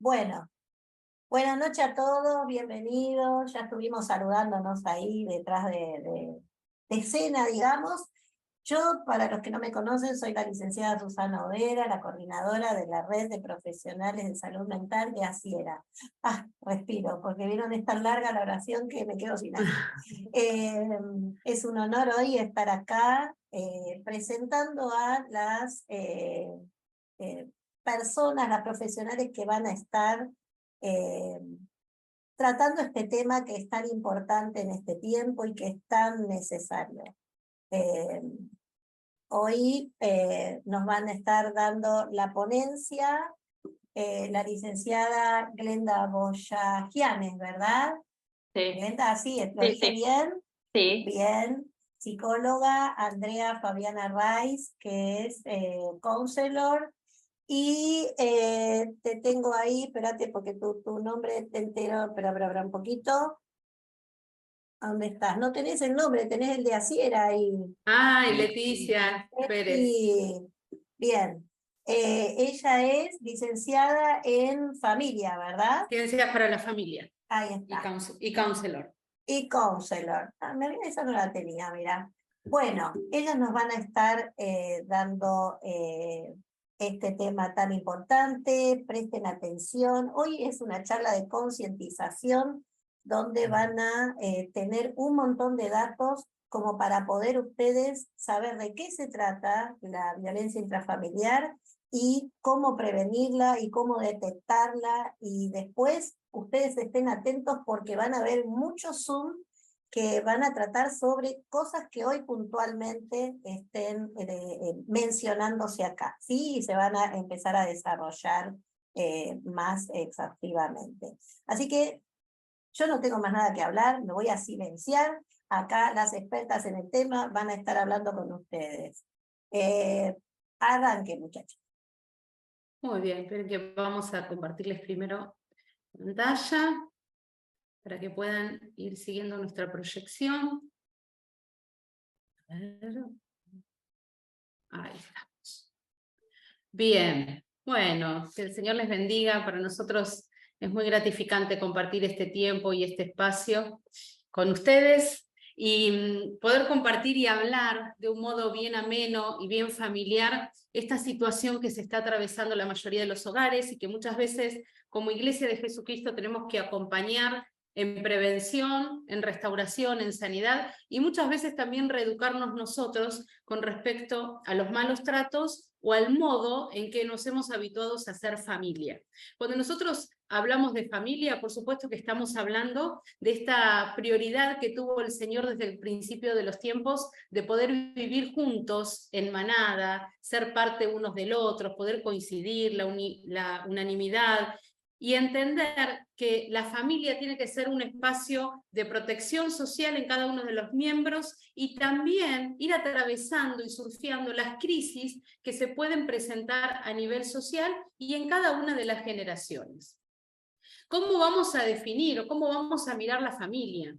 Bueno, buenas noches a todos, bienvenidos. Ya estuvimos saludándonos ahí detrás de escena, digamos. Yo, para los que no me conocen, soy la licenciada Susana Odera, la coordinadora de la Red de Profesionales de Salud Mental de Asiera. Respiro, porque vieron, es tan larga la oración que me quedo sin aire. Es un honor hoy estar acá presentando a las personas, las profesionales que van a estar eh, tratando este tema que es tan importante en este tiempo y que es tan necesario. Eh, Hoy nos van a estar dando la ponencia la licenciada Glenda Boyajianes, ¿verdad? Sí, Glenda, ¿sí? ¿Lo dije bien? sí. Bien. Psicóloga Andrea Fabiana Raiz, que es counselor. Y te tengo ahí, espérate, porque tu nombre te entero, pero habrá un poquito. ¿Dónde estás? No tenés el nombre, tenés el de Asiera ahí. Ay, Leticia Pérez. Y bien. Ella es licenciada en familia, ¿verdad? Ciencias para la familia Ahí está. y counselor. Y counselor. Esa no la tenía, mira. Bueno, ellas nos van a estar dando este tema tan importante. Presten atención. Hoy es una charla de concientización donde van a tener un montón de datos como para poder ustedes saber de qué se trata la violencia intrafamiliar y cómo prevenirla y cómo detectarla, y después ustedes estén atentos porque van a ver muchos Zoom que van a tratar sobre cosas que hoy puntualmente estén mencionándose acá, ¿sí? Y se van a empezar a desarrollar más exhaustivamente. Así que yo no tengo más nada que hablar, me voy a silenciar. Acá las expertas en el tema van a estar hablando con ustedes. Arranque, muchachos. Muy bien, esperen que vamos a compartirles primero pantalla para que puedan ir siguiendo nuestra proyección. A ver. Ahí estamos. Bien, bueno, que el Señor les bendiga. Para nosotros es muy gratificante compartir este tiempo y este espacio con ustedes y poder compartir y hablar de un modo bien ameno y bien familiar esta situación que se está atravesando la mayoría de los hogares y que muchas veces como Iglesia de Jesucristo tenemos que acompañar en prevención, en restauración, en sanidad, y muchas veces también reeducarnos nosotros con respecto a los malos tratos o al modo en que nos hemos habituado a ser familia. Cuando nosotros hablamos de familia, por supuesto que estamos hablando de esta prioridad que tuvo el Señor desde el principio de los tiempos, de poder vivir juntos en manada, ser parte unos del otro, poder coincidir, la unanimidad, y entender que la familia tiene que ser un espacio de protección social en cada uno de los miembros y también ir atravesando y surfeando las crisis que se pueden presentar a nivel social y en cada una de las generaciones. ¿Cómo vamos a definir o cómo vamos a mirar la familia?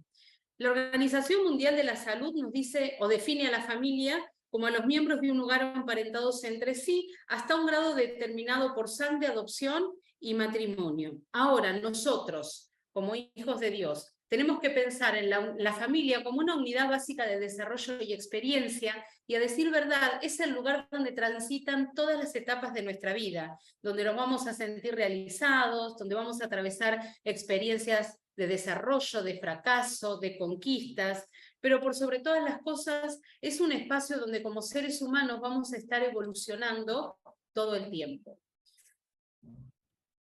La Organización Mundial de la Salud nos dice o define a la familia como a los miembros de un hogar emparentados entre sí hasta un grado determinado por sangre, adopción y matrimonio. Ahora, nosotros, como hijos de Dios, tenemos que pensar en la familia como una unidad básica de desarrollo y experiencia, y a decir verdad, es el lugar donde transitan todas las etapas de nuestra vida, donde nos vamos a sentir realizados, donde vamos a atravesar experiencias de desarrollo, de fracaso, de conquistas, pero por sobre todas las cosas es un espacio donde como seres humanos vamos a estar evolucionando todo el tiempo.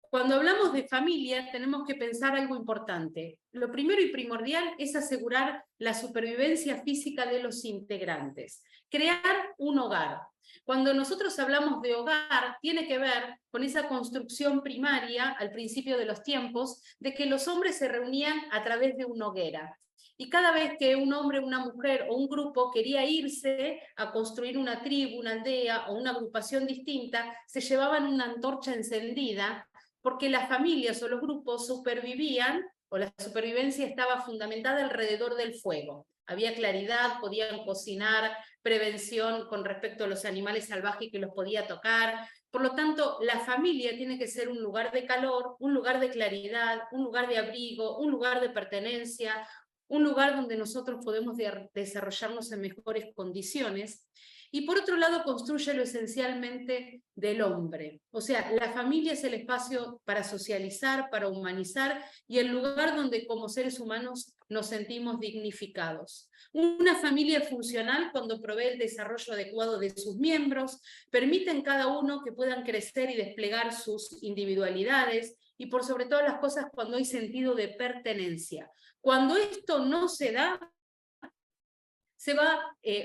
Cuando hablamos de familia tenemos que pensar algo importante. Lo primero y primordial es asegurar la supervivencia física de los integrantes, crear un hogar. Cuando nosotros hablamos de hogar, tiene que ver con esa construcción primaria al principio de los tiempos, de que los hombres se reunían a través de una hoguera. Y cada vez que un hombre, una mujer o un grupo quería irse a construir una tribu, una aldea o una agrupación distinta, se llevaban una antorcha encendida, porque las familias o los grupos supervivían, o la supervivencia estaba fundamentada alrededor del fuego. Había claridad, podían cocinar, prevención con respecto a los animales salvajes que los podía tocar, Por lo tanto, la familia tiene que ser un lugar de calor, un lugar de claridad, un lugar de abrigo, un lugar de pertenencia, un lugar donde nosotros podemos desarrollarnos en mejores condiciones. Y por otro lado, construye lo esencialmente del hombre. O sea, la familia es el espacio para socializar, para humanizar, y el lugar donde como seres humanos nos sentimos dignificados. Una familia funcional cuando provee el desarrollo adecuado de sus miembros, permite en cada uno que puedan crecer y desplegar sus individualidades, y por sobre todas las cosas cuando hay sentido de pertenencia. Cuando esto no se da,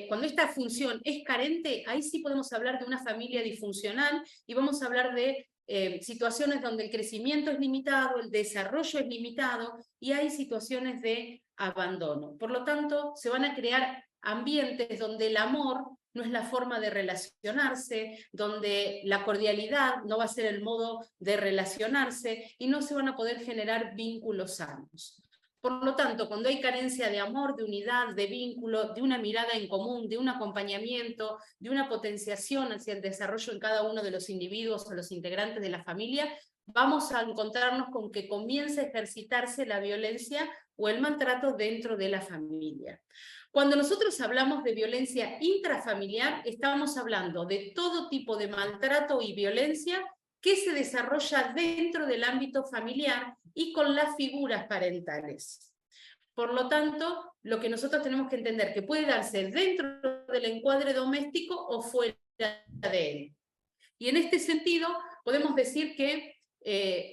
cuando esta función es carente, ahí sí podemos hablar de una familia disfuncional y vamos a hablar de situaciones donde el crecimiento es limitado, el desarrollo es limitado y hay situaciones de abandono. Por lo tanto, se van a crear ambientes donde el amor no es la forma de relacionarse, donde la cordialidad no va a ser el modo de relacionarse y no se van a poder generar vínculos sanos. Por lo tanto, cuando hay carencia de amor, de unidad, de vínculo, de una mirada en común, de un acompañamiento, de una potenciación hacia el desarrollo en cada uno de los individuos o los integrantes de la familia, vamos a encontrarnos con que comienza a ejercitarse la violencia o el maltrato dentro de la familia. Cuando nosotros hablamos de violencia intrafamiliar, estamos hablando de todo tipo de maltrato y violencia que se desarrolla dentro del ámbito familiar y con las figuras parentales. Por lo tanto, lo que nosotros tenemos que entender que puede darse dentro del encuadre doméstico o fuera de él. Y en este sentido, podemos decir que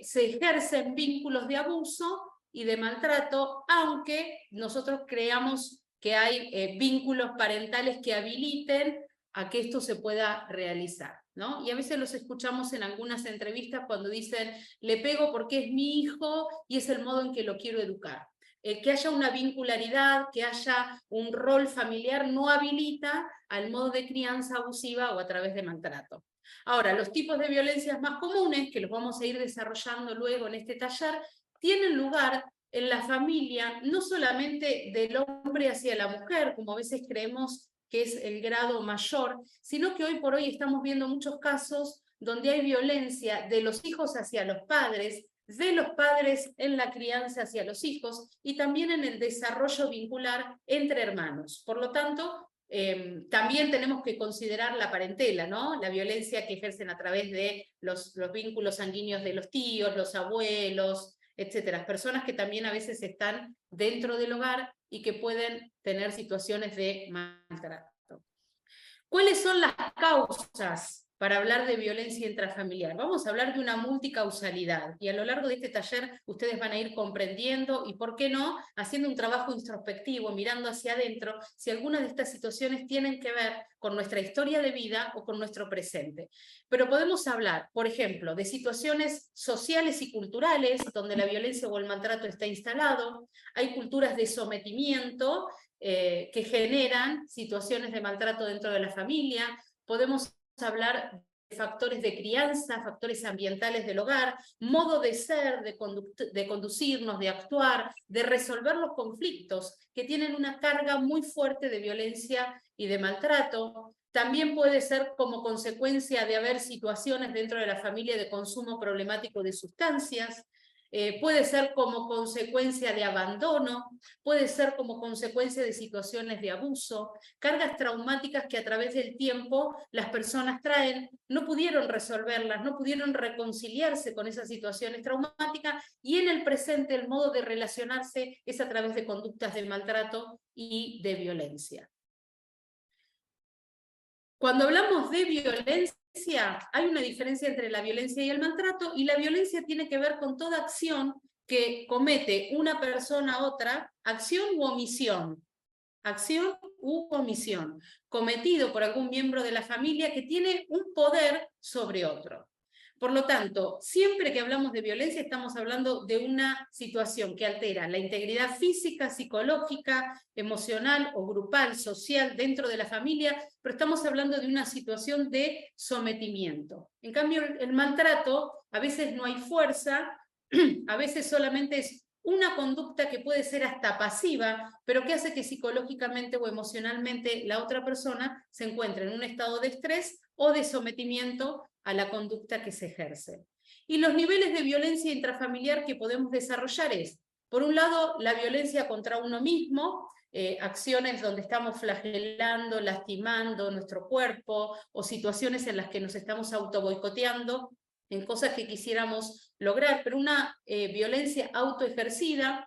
se ejercen vínculos de abuso y de maltrato, aunque nosotros creamos que hay vínculos parentales que habiliten a que esto se pueda realizar, ¿no? Y a veces los escuchamos en algunas entrevistas cuando dicen, le pego porque es mi hijo y es el modo en que lo quiero educar. Que haya una vincularidad, que haya un rol familiar, no habilita al modo de crianza abusiva o a través de maltrato. Ahora, los tipos de violencias más comunes, que los vamos a ir desarrollando luego en este taller, tienen lugar en la familia, no solamente del hombre hacia la mujer, como a veces creemos que es el grado mayor, sino que hoy por hoy estamos viendo muchos casos donde hay violencia de los hijos hacia los padres, de los padres en la crianza hacia los hijos y también en el desarrollo vincular entre hermanos. Por lo tanto, también tenemos que considerar la parentela, ¿no? La violencia que ejercen a través de los vínculos sanguíneos de los tíos, los abuelos, etcétera. Personas que también a veces están dentro del hogar y que pueden tener situaciones de maltrato. ¿Cuáles son las causas para hablar de violencia intrafamiliar? Vamos a hablar de una multicausalidad y a lo largo de este taller ustedes van a ir comprendiendo y, ¿por qué no?, haciendo un trabajo introspectivo, mirando hacia adentro, si algunas de estas situaciones tienen que ver con nuestra historia de vida o con nuestro presente. Pero podemos hablar, por ejemplo, de situaciones sociales y culturales donde la violencia o el maltrato está instalado. Hay culturas de sometimiento que generan situaciones de maltrato dentro de la familia. Podemos hablar de factores de crianza, factores ambientales del hogar, modo de ser, de conducirnos, de actuar, de resolver los conflictos que tienen una carga muy fuerte de violencia y de maltrato. También puede ser como consecuencia de haber situaciones dentro de la familia de consumo problemático de sustancias. Puede ser como consecuencia de abandono, puede ser como consecuencia de situaciones de abuso, cargas traumáticas que a través del tiempo las personas traen, no pudieron resolverlas, no pudieron reconciliarse con esas situaciones traumáticas y en el presente el modo de relacionarse es a través de conductas de maltrato y de violencia. Cuando hablamos de violencia, hay una diferencia entre la violencia y el maltrato, y la violencia tiene que ver con toda acción que comete una persona a otra, acción u omisión, cometido por algún miembro de la familia que tiene un poder sobre otro. Por lo tanto, siempre que hablamos de violencia estamos hablando de una situación que altera la integridad física, psicológica, emocional o grupal, social dentro de la familia, pero estamos hablando de una situación de sometimiento. En cambio, el maltrato, a veces no hay fuerza, a veces solamente es una conducta que puede ser hasta pasiva, pero que hace que psicológicamente o emocionalmente la otra persona se encuentre en un estado de estrés o de sometimiento a la conducta que se ejerce. Y los niveles de violencia intrafamiliar que podemos desarrollar es, por un lado, la violencia contra uno mismo, acciones donde estamos flagelando, lastimando nuestro cuerpo, o situaciones en las que nos estamos autoboicoteando en cosas que quisiéramos lograr, pero una violencia autoejercida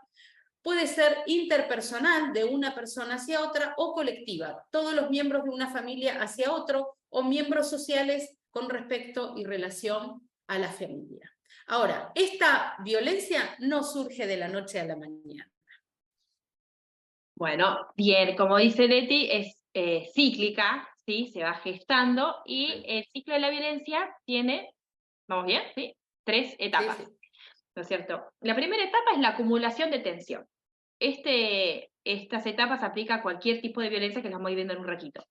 puede ser interpersonal de una persona hacia otra o colectiva, todos los miembros de una familia hacia otro o miembros sociales con respecto y relación a la familia. Ahora, esta violencia no surge de la noche a la mañana. Bueno, bien, como dice Leti, es cíclica, ¿sí? Se va gestando y el ciclo de la violencia tiene, ¿vamos bien? ¿Sí? 3 etapas, Sí, sí. ¿no es cierto? La primera etapa es la acumulación de tensión. Estas etapas aplican a cualquier tipo de violencia que las vamos a ir viendo en un ratito.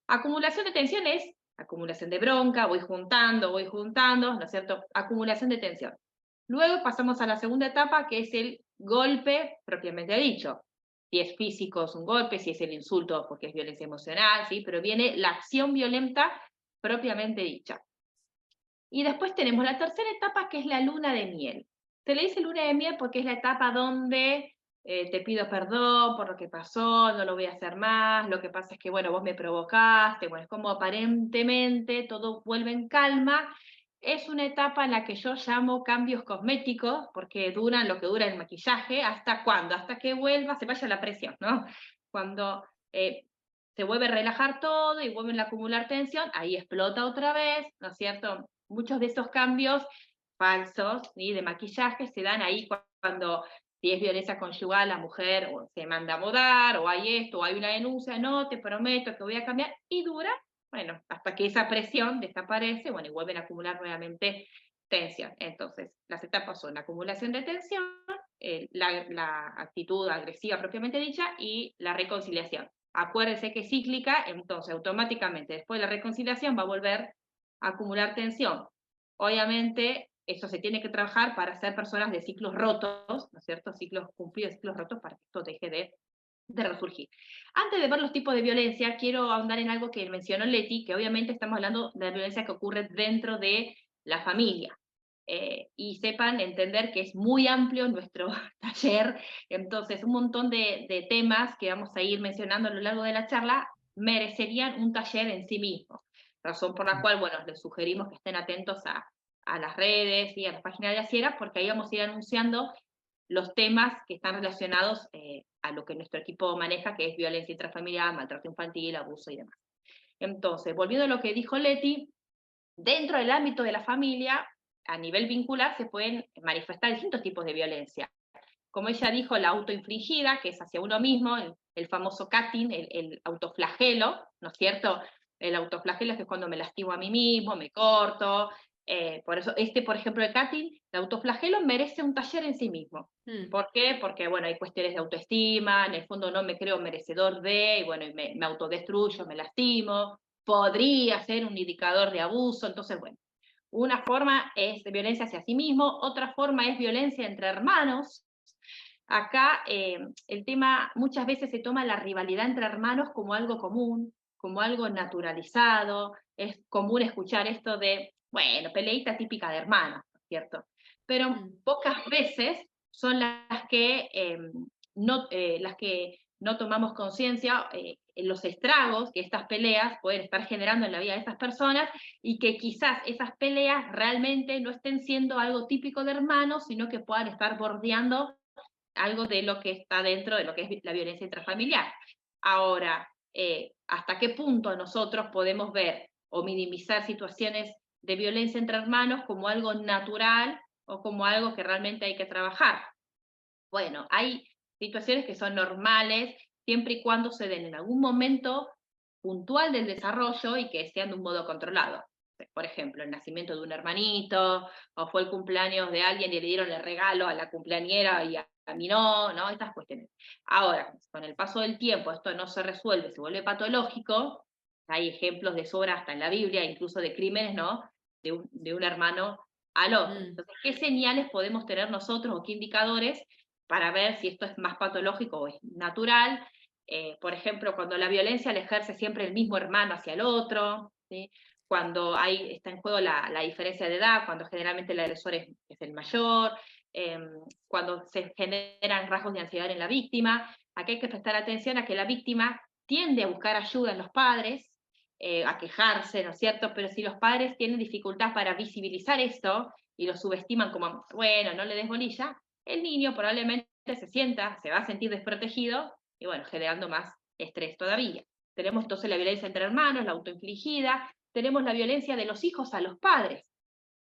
Acumulación de tensión es acumulación de bronca, voy juntando, ¿no es cierto? Acumulación de tensión. Luego pasamos a la segunda etapa, que es el golpe propiamente dicho. Si es físico es un golpe, si es el insulto porque es violencia emocional, ¿sí? Pero viene la acción violenta propiamente dicha. Y después tenemos la tercera etapa, que es la luna de miel. Se le dice luna de miel porque es la etapa donde te pido perdón por lo que pasó, no lo voy a hacer más, lo que pasa es que, bueno, vos me provocaste, bueno, es como aparentemente todo vuelve en calma. Es una etapa en la que yo llamo cambios cosméticos, porque duran lo que dura el maquillaje, ¿hasta cuándo? Hasta que vuelva, se vaya la presión, ¿no? Cuando se vuelve a relajar todo y vuelven a acumular tensión, ahí explota otra vez, ¿no es cierto? Muchos de esos cambios falsos, ¿sí? De maquillaje se dan ahí cuando, si es violencia conyugal, la mujer o se manda a mudar, o hay esto, o hay una denuncia, no, te prometo que voy a cambiar, y dura, bueno, hasta que esa presión desaparece, bueno, y vuelven a acumular nuevamente tensión. Entonces, las etapas son la acumulación de tensión, la actitud agresiva propiamente dicha, y la reconciliación. Acuérdense que es cíclica, entonces automáticamente después de la reconciliación va a volver a acumular tensión. Obviamente, esto se tiene que trabajar para ser personas de ciclos rotos, ¿no es cierto? Ciclos cumplidos, ciclos rotos, para que esto deje de resurgir. Antes de ver los tipos de violencia, quiero ahondar en algo que mencionó Leti, que obviamente estamos hablando de la violencia que ocurre dentro de la familia. Y sepan entender que es muy amplio nuestro taller, entonces un montón de temas que vamos a ir mencionando a lo largo de la charla merecerían un taller en sí mismo, razón por la cual, bueno, les sugerimos que estén atentos a las redes y a la página de Asiera, porque ahí vamos a ir anunciando los temas que están relacionados a lo que nuestro equipo maneja, que es violencia intrafamiliar, maltrato infantil, abuso y demás. Entonces, volviendo a lo que dijo Leti, dentro del ámbito de la familia, a nivel vincular, se pueden manifestar distintos tipos de violencia. Como ella dijo, la autoinfligida, que es hacia uno mismo, el famoso cutting, el autoflagelo, ¿no es cierto? El autoflagelo es que cuando me lastimo a mí mismo, me corto. Por eso, por ejemplo, el cutting, el autoflagelo merece un taller en sí mismo. ¿Por qué? Porque, bueno, hay cuestiones de autoestima, en el fondo no me creo merecedor de, y bueno, me autodestruyo, me lastimo, podría ser un indicador de abuso, entonces, bueno, una forma es violencia hacia sí mismo, otra forma es violencia entre hermanos. Acá el tema, muchas veces se toma la rivalidad entre hermanos como algo común, como algo naturalizado, es común escuchar esto de, bueno, peleita típica de hermanos, ¿cierto? Pero pocas veces son las que no tomamos conciencia en los estragos que estas peleas pueden estar generando en la vida de estas personas y que quizás esas peleas realmente no estén siendo algo típico de hermanos, sino que puedan estar bordeando algo de lo que está dentro de lo que es la violencia intrafamiliar. Ahora, ¿hasta qué punto nosotros podemos ver o minimizar situaciones de violencia entre hermanos como algo natural o como algo que realmente hay que trabajar? Bueno, hay situaciones que son normales siempre y cuando se den en algún momento puntual del desarrollo y que sean de un modo controlado. Por ejemplo, el nacimiento de un hermanito, o fue el cumpleaños de alguien y le dieron el regalo a la cumpleañera y a mí no, ¿no? Estas cuestiones. Ahora, con el paso del tiempo esto no se resuelve, se vuelve patológico, hay ejemplos de sobra hasta en la Biblia, incluso de crímenes, ¿no? De un hermano al otro. Entonces, ¿qué señales podemos tener nosotros o qué indicadores para ver si esto es más patológico o es natural. Por ejemplo, cuando la violencia la ejerce siempre el mismo hermano hacia el otro, ¿sí? Cuando está en juego la diferencia de edad, cuando generalmente el agresor es el mayor, cuando se generan rasgos de ansiedad en la víctima. Aquí hay que prestar atención a que la víctima tiende a buscar ayuda en los padres, a quejarse, ¿no es cierto? Pero si los padres tienen dificultad para visibilizar esto y lo subestiman como, bueno, no le des bolilla, el niño probablemente se va a sentir desprotegido y bueno, generando más estrés todavía. Tenemos entonces la violencia entre hermanos, la autoinfligida, tenemos la violencia de los hijos a los padres,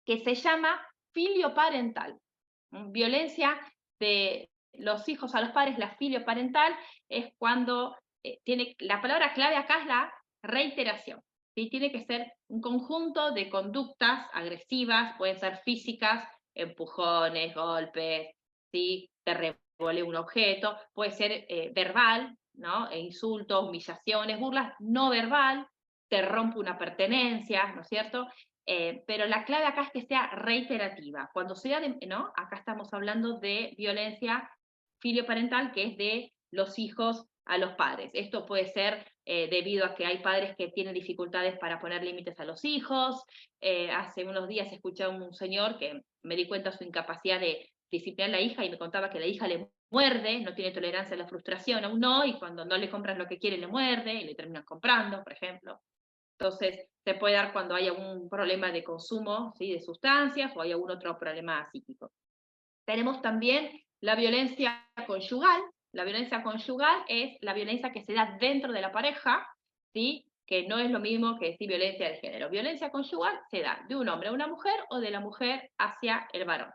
que se llama filioparental. Violencia de los hijos a los padres, la filioparental, es cuando la palabra clave acá es la reiteración. ¿Sí? Tiene que ser un conjunto de conductas agresivas, pueden ser físicas, empujones, golpes, ¿sí? Te revolé un objeto, puede ser verbal, ¿no? Insultos, humillaciones, burlas, no verbal, te rompo una pertenencia, ¿no es cierto? Pero la clave acá es que sea reiterativa. Cuando sea, ¿no? Acá estamos hablando de violencia filioparental, que es de los hijos a los padres. Esto puede ser debido a que hay padres que tienen dificultades para poner límites a los hijos. Hace unos días escuché a un señor que me di cuenta de su incapacidad de disciplinar a la hija y me contaba que la hija le muerde, no tiene tolerancia a la frustración, aún no, y cuando no le compran lo que quiere le muerde y le terminan comprando, por ejemplo. Entonces, se puede dar cuando hay algún problema de consumo, ¿sí? De sustancias o hay algún otro problema psíquico. Tenemos también la violencia conyugal. La violencia conyugal es la violencia que se da dentro de la pareja, ¿sí? Que no es lo mismo que decir violencia de género. Violencia conyugal se da de un hombre a una mujer o de la mujer hacia el varón.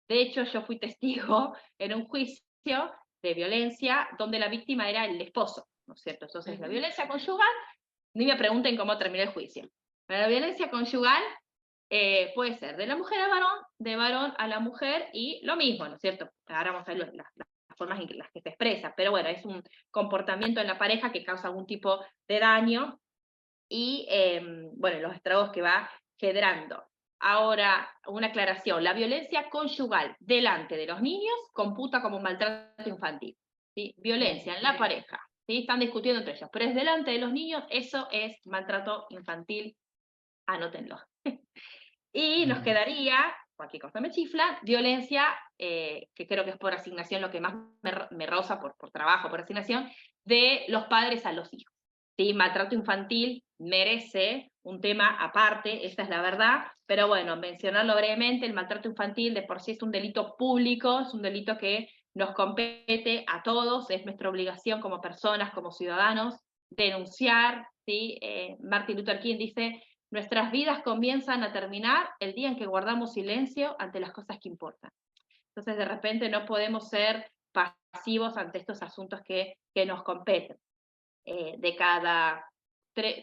De hecho, yo fui testigo en un juicio de violencia donde la víctima era el esposo, ¿no es cierto? Entonces, la violencia conyugal, ni me pregunten cómo terminó el juicio. Pero la violencia conyugal puede ser de la mujer al varón, de varón a la mujer, y lo mismo, ¿no es cierto? Ahora vamos a ver las formas en las que se expresa, pero bueno, es un comportamiento en la pareja que causa algún tipo de daño y, bueno, los estragos que va generando. Ahora, una aclaración, la violencia conyugal delante de los niños computa como maltrato infantil, ¿sí? Violencia en la pareja, ¿sí? Están discutiendo entre ellos, pero es delante de los niños, eso es maltrato infantil, anótenlo. Y nos quedaría, cualquier cosa me chifla, violencia, que creo que es por asignación lo que más me roza por trabajo, por asignación, de los padres a los hijos. ¿Sí? Maltrato infantil merece un tema aparte, esa es la verdad, pero bueno, mencionarlo brevemente, el maltrato infantil de por sí es un delito público, es un delito que nos compete a todos, es nuestra obligación como personas, como ciudadanos, denunciar, ¿sí? Martin Luther King dice, nuestras vidas comienzan a terminar el día en que guardamos silencio ante las cosas que importan. Entonces, de repente no podemos ser pasivos ante estos asuntos que nos competen. De cada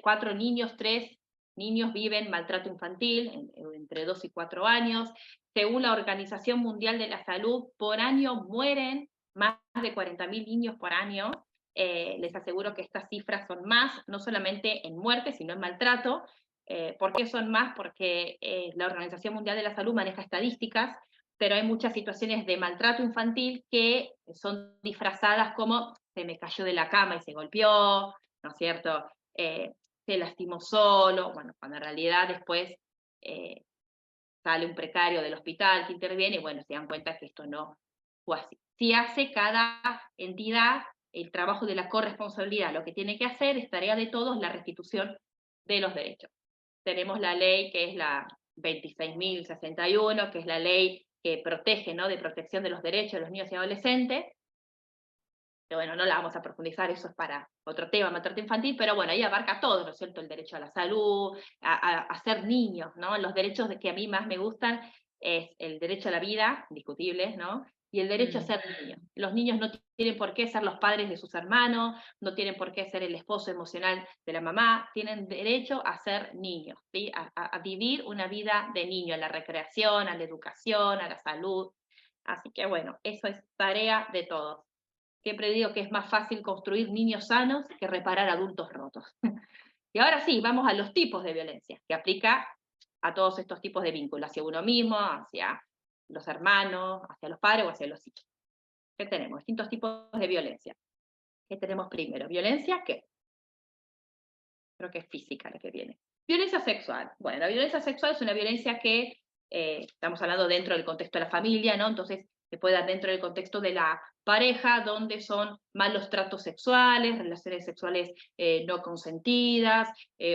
4 niños, 3 niños viven maltrato infantil, entre 2 y 4 años. Según la Organización Mundial de la Salud, por año mueren más de 40.000 niños por año. Les aseguro que estas cifras son más, no solamente en muerte, sino en maltrato. ¿Por qué son más? Porque la Organización Mundial de la Salud maneja estadísticas, pero hay muchas situaciones de maltrato infantil que son disfrazadas como se me cayó de la cama y se golpeó, ¿no es cierto? Se lastimó solo, bueno, cuando en realidad después sale un precario del hospital que interviene y bueno, se dan cuenta que esto no fue así. Si hace cada entidad el trabajo de la corresponsabilidad, lo que tiene que hacer es tarea de todos la restitución de los derechos. Tenemos la ley que es la 26.061, que es la ley que protege, ¿no? De protección de los derechos de los niños y adolescentes. Pero bueno, no la vamos a profundizar, eso es para otro tema, maltrato infantil, pero bueno, ahí abarca todo, ¿no es cierto? El derecho a la salud, a ser niños, ¿no? Los derechos que a mí más me gustan es el derecho a la vida, discutibles, ¿no? Y el derecho a ser niños. Los niños no tienen por qué ser los padres de sus hermanos, no tienen por qué ser el esposo emocional de la mamá, tienen derecho a ser niños, ¿sí? A vivir una vida de niño, a la recreación, a la educación, a la salud. Así que bueno, eso es tarea de todos. Siempre digo que es más fácil construir niños sanos que reparar adultos rotos. Y ahora sí, vamos a los tipos de violencia, que aplica a todos estos tipos de vínculos, hacia uno mismo, hacia los hermanos, hacia los padres o hacia los hijos. ¿Qué tenemos? Distintos tipos de violencia. ¿Qué tenemos primero? ¿Violencia qué? Creo que es física la que viene. Violencia sexual. Bueno, la violencia sexual es una violencia que estamos hablando dentro del contexto de la familia, ¿no? Entonces se puede dar dentro del contexto de la pareja, donde son malos tratos sexuales, relaciones sexuales no consentidas,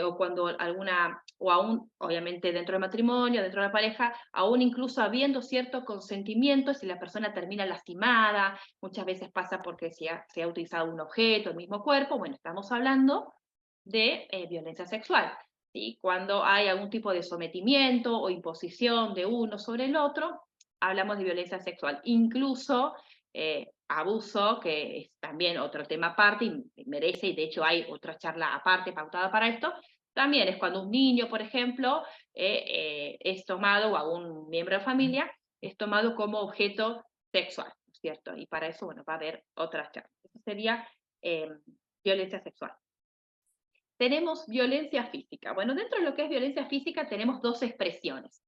o cuando alguna, o aún, obviamente dentro del matrimonio, dentro de la pareja, aún incluso habiendo cierto consentimiento, si la persona termina lastimada, muchas veces pasa porque se ha utilizado un objeto, el mismo cuerpo, bueno, estamos hablando de violencia sexual. ¿Sí? Cuando hay algún tipo de sometimiento o imposición de uno sobre el otro, hablamos de violencia sexual. Incluso abuso, que es también otro tema aparte y merece, y de hecho hay otra charla aparte pautada para esto, también es cuando un niño, por ejemplo, es tomado, o algún miembro de familia, es tomado como objeto sexual, ¿cierto? Y para eso, bueno, va a haber otras charlas. Eso sería violencia sexual. Tenemos violencia física. Bueno, dentro de lo que es violencia física tenemos dos expresiones.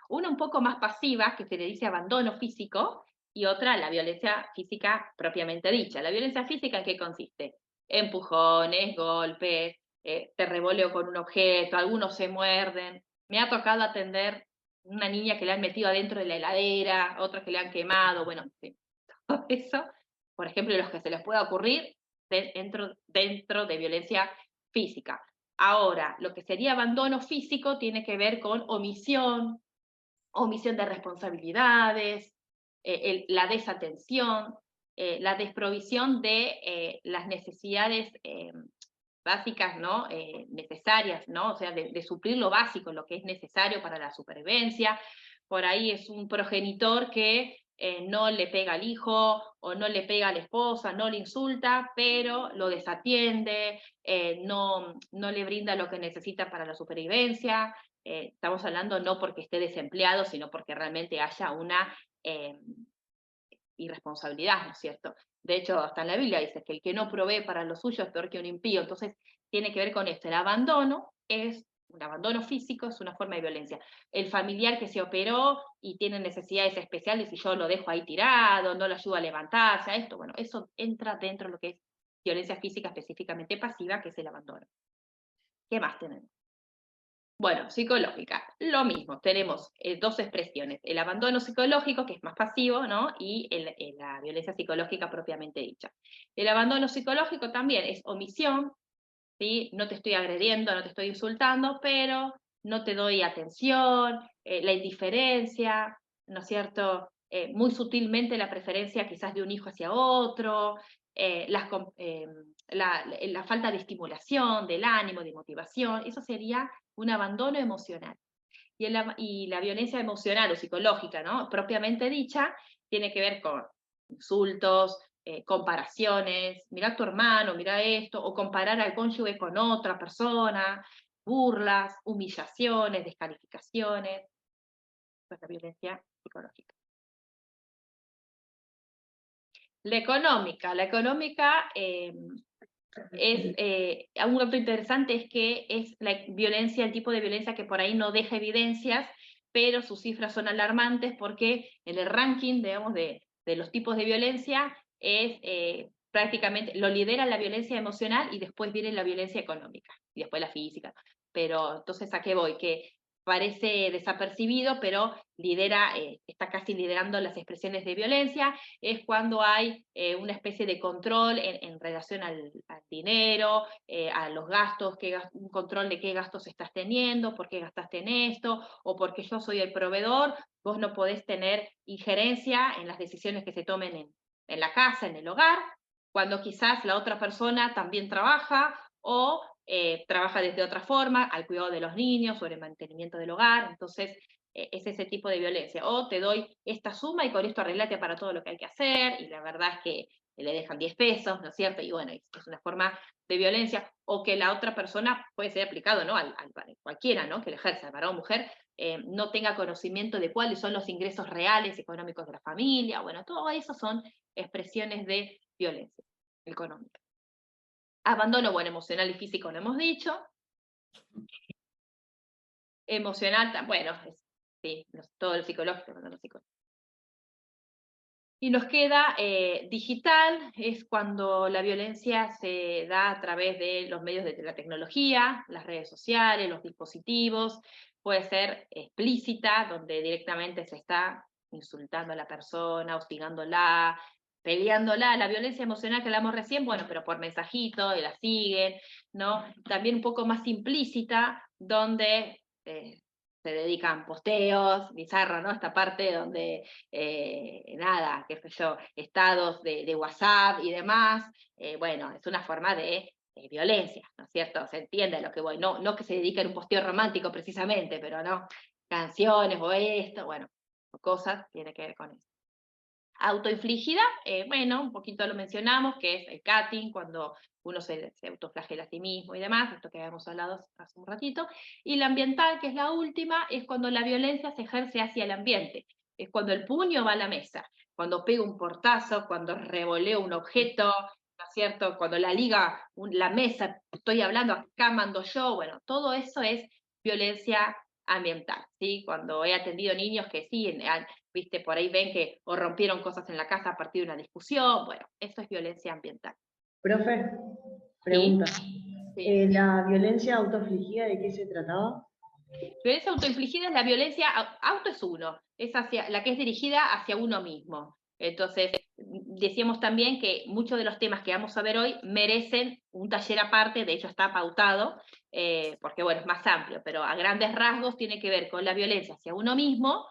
Una un poco más pasiva, que se le dice abandono físico, y otra la violencia física propiamente dicha. ¿La violencia física en qué consiste? Empujones, golpes, te revoleo con un objeto, algunos se muerden. Me ha tocado atender una niña que le han metido adentro de la heladera, otros que le han quemado, bueno, sí. Todo eso, por ejemplo, los que se les pueda ocurrir dentro de violencia física. Ahora, lo que sería abandono físico tiene que ver con omisión de responsabilidades, la desatención, la desprovisión de las necesidades básicas, ¿no? Necesarias, ¿no? O sea, de suplir lo básico, lo que es necesario para la supervivencia. Por ahí es un progenitor que no le pega al hijo o no le pega a la esposa, no le insulta, pero lo desatiende, no le brinda lo que necesita para la supervivencia. Estamos hablando no porque esté desempleado, sino porque realmente haya una irresponsabilidad, ¿no es cierto? De hecho, hasta en la Biblia dice que el que no provee para lo suyo es peor que un impío. Entonces, tiene que ver con esto. El abandono es un abandono físico, es una forma de violencia. El familiar que se operó y tiene necesidades especiales y yo lo dejo ahí tirado, no lo ayudo a levantarse, a esto, bueno, eso entra dentro de lo que es violencia física específicamente pasiva, que es el abandono. ¿Qué más tenemos? Bueno, psicológica, lo mismo, tenemos dos expresiones, el abandono psicológico, que es más pasivo, ¿no? Y la violencia psicológica propiamente dicha. El abandono psicológico también es omisión, ¿sí? No te estoy agrediendo, no te estoy insultando, pero no te doy atención, la indiferencia, ¿no es cierto? Muy sutilmente la preferencia quizás de un hijo hacia otro, la falta de estimulación, del ánimo, de motivación, eso sería un abandono emocional. Y la violencia emocional o psicológica, ¿no? Propiamente dicha, tiene que ver con insultos, comparaciones, mira a tu hermano, mira esto, o comparar al cónyuge con otra persona, burlas, humillaciones, descalificaciones, pues la violencia psicológica. La económica un dato interesante es que es la violencia, el tipo de violencia que por ahí no deja evidencias, pero sus cifras son alarmantes porque en el ranking, digamos, de los tipos de violencia es prácticamente, lo lidera la violencia emocional y después viene la violencia económica y después la física. Pero entonces, ¿a qué voy? Que parece desapercibido, pero está casi liderando las expresiones de violencia, es cuando hay una especie de control en relación al dinero, a los gastos, un control de qué gastos estás teniendo, por qué gastaste en esto, o porque yo soy el proveedor, vos no podés tener injerencia en las decisiones que se tomen en la casa, en el hogar, cuando quizás la otra persona también trabaja o trabaja desde otra forma, al cuidado de los niños, sobre el mantenimiento del hogar, entonces es ese tipo de violencia. O te doy esta suma y con esto arreglate para todo lo que hay que hacer, y la verdad es que le dejan 10 pesos, ¿no es cierto? Y bueno, es una forma de violencia, o que la otra persona puede ser aplicado, ¿no? Al cualquiera, ¿no? Que lo ejerza, varón o mujer, no tenga conocimiento de cuáles son los ingresos reales económicos de la familia, bueno, todo eso son expresiones de violencia económica. Abandono, bueno, emocional y físico lo hemos dicho. Emocional, bueno, sí, todo lo psicológico, no lo psicológico. Y nos queda digital, es cuando la violencia se da a través de los medios de la tecnología, las redes sociales, los dispositivos, puede ser explícita, donde directamente se está insultando a la persona, hostigándola, peleándola, la violencia emocional que hablamos recién, bueno, pero por mensajito, y la siguen, ¿no? También un poco más implícita, donde se dedican posteos, bizarro, ¿no? Esta parte donde, nada, qué sé yo, estados de WhatsApp y demás, bueno, es una forma de violencia, ¿no es cierto? Se entiende a lo que voy, no que se dediquen a un posteo romántico precisamente, pero no, canciones o esto, bueno, cosas tiene que ver con eso. Autoinfligida, bueno, un poquito lo mencionamos, que es el cutting, cuando uno se autoflagela a sí mismo y demás, esto que habíamos hablado hace un ratito. Y la ambiental, que es la última, es cuando la violencia se ejerce hacia el ambiente. Es cuando el puño va a la mesa, cuando pega un portazo, cuando revolea un objeto, ¿no es cierto? Cuando la liga la mesa, estoy hablando, acá mando yo, bueno, todo eso es violencia ambiental, ¿sí? Cuando he atendido niños que sí, viste, por ahí ven que o rompieron cosas en la casa a partir de una discusión, bueno, eso es violencia ambiental. Profe, pregunta. Sí. ¿La violencia autoafligida de qué se trataba? Violencia autoinfligida es la violencia, auto es uno, es hacia la que es dirigida hacia uno mismo. Entonces, decíamos también que muchos de los temas que vamos a ver hoy merecen un taller aparte, de hecho está pautado, porque bueno, es más amplio, pero a grandes rasgos tiene que ver con la violencia hacia uno mismo,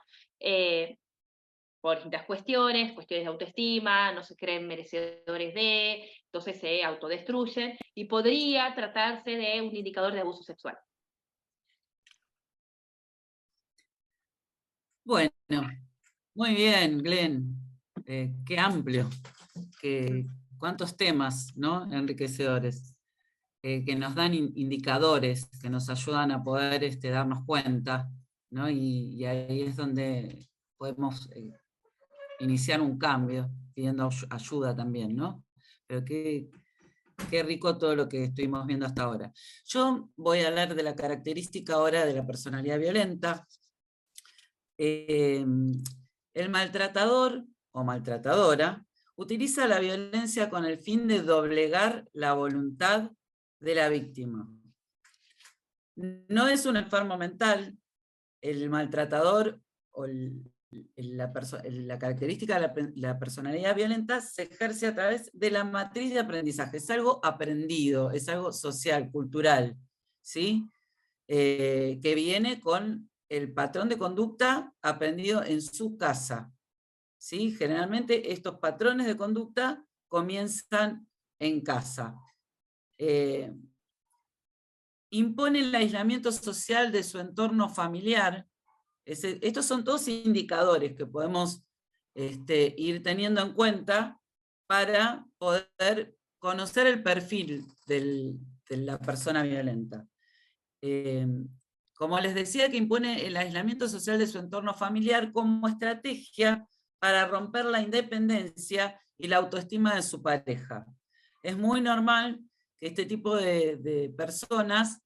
por distintas cuestiones de autoestima, no se creen merecedores de, entonces se autodestruyen, y podría tratarse de un indicador de abuso sexual. Bueno, muy bien, Glenn. Qué amplio. Cuántos temas, ¿no? Enriquecedores. Que nos dan indicadores, que nos ayudan a poder darnos cuenta, ¿no? Y ahí es donde podemos iniciar un cambio, pidiendo ayuda también, ¿no? Pero qué rico todo lo que estuvimos viendo hasta ahora. Yo voy a hablar de la característica ahora de la personalidad violenta. El maltratador o maltratadora utiliza la violencia con el fin de doblegar la voluntad de la víctima. No es un enfermo mental, el maltratador o la característica de la personalidad violenta se ejerce a través de la matriz de aprendizaje. Es algo aprendido, es algo social, cultural, ¿sí? Que viene con el patrón de conducta aprendido en su casa, ¿sí? Generalmente estos patrones de conducta comienzan en casa. Impone el aislamiento social de su entorno familiar. Estos son todos indicadores que podemos ir teniendo en cuenta para poder conocer el perfil de la persona violenta. Como les decía, que impone el aislamiento social de su entorno familiar como estrategia para romper la independencia y la autoestima de su pareja. Es muy normal que este tipo de personas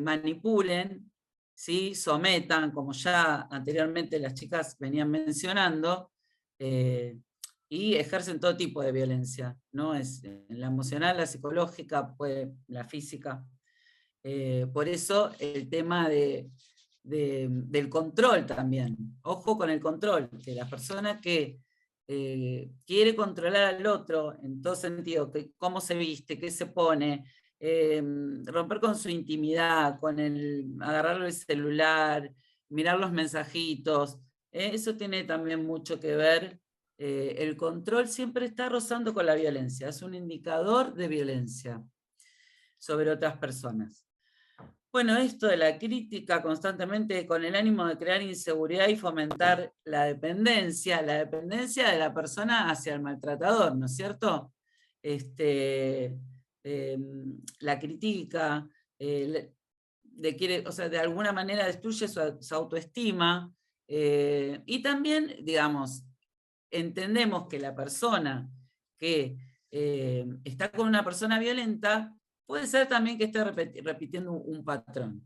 manipulen, ¿sí? Sometan, como ya anteriormente las chicas venían mencionando, y ejercen todo tipo de violencia, ¿no? Es la emocional, la psicológica, la física. Por eso el tema del control también. Ojo con el control, que la persona que quiere controlar al otro en todo sentido, que cómo se viste, qué se pone, romper con su intimidad, con agarrarle el celular, mirar los mensajitos, eso tiene también mucho que ver. El control siempre está rozando con la violencia, es un indicador de violencia sobre otras personas. Bueno, esto de la crítica constantemente con el ánimo de crear inseguridad y fomentar la dependencia de la persona hacia el maltratador, ¿no es cierto? La critica, de alguna manera destruye su autoestima, y también, digamos, entendemos que la persona que está con una persona violenta puede ser también que esté repitiendo un patrón,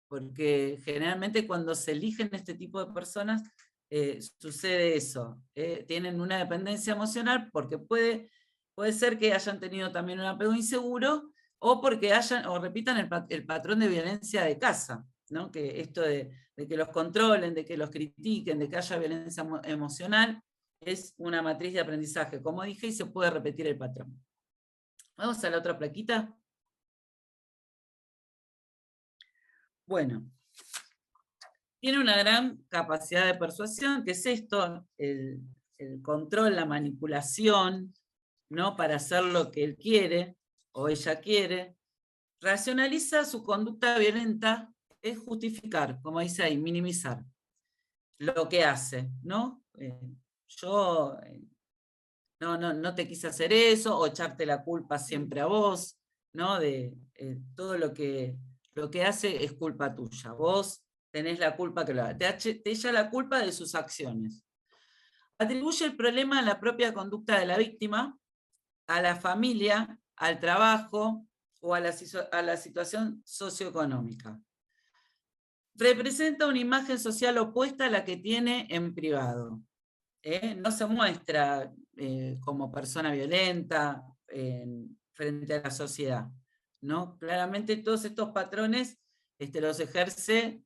porque generalmente cuando se eligen este tipo de personas sucede eso. Tienen una dependencia emocional porque puede ser que hayan tenido también un apego inseguro o porque repitan el patrón de violencia de casa, ¿no? Que esto de que los controlen, de que los critiquen, de que haya violencia emocional, es una matriz de aprendizaje, como dije, y se puede repetir el patrón. Vamos a la otra plaquita. Bueno, tiene una gran capacidad de persuasión, que es esto, el control, la manipulación, ¿no? Para hacer lo que él quiere o ella quiere. Racionaliza su conducta violenta, es justificar, como dice ahí, minimizar lo que hace, ¿no? Yo no te quise hacer eso, o echarte la culpa siempre a vos, ¿no? De todo lo que hace es culpa tuya. Vos tenés la culpa que lo haga. Te echa la culpa de sus acciones. Atribuye el problema a la propia conducta de la víctima, a la familia, al trabajo o a la situación socioeconómica. Representa una imagen social opuesta a la que tiene en privado. No se muestra como persona violenta frente a la sociedad, ¿no? Claramente todos estos patrones los ejerce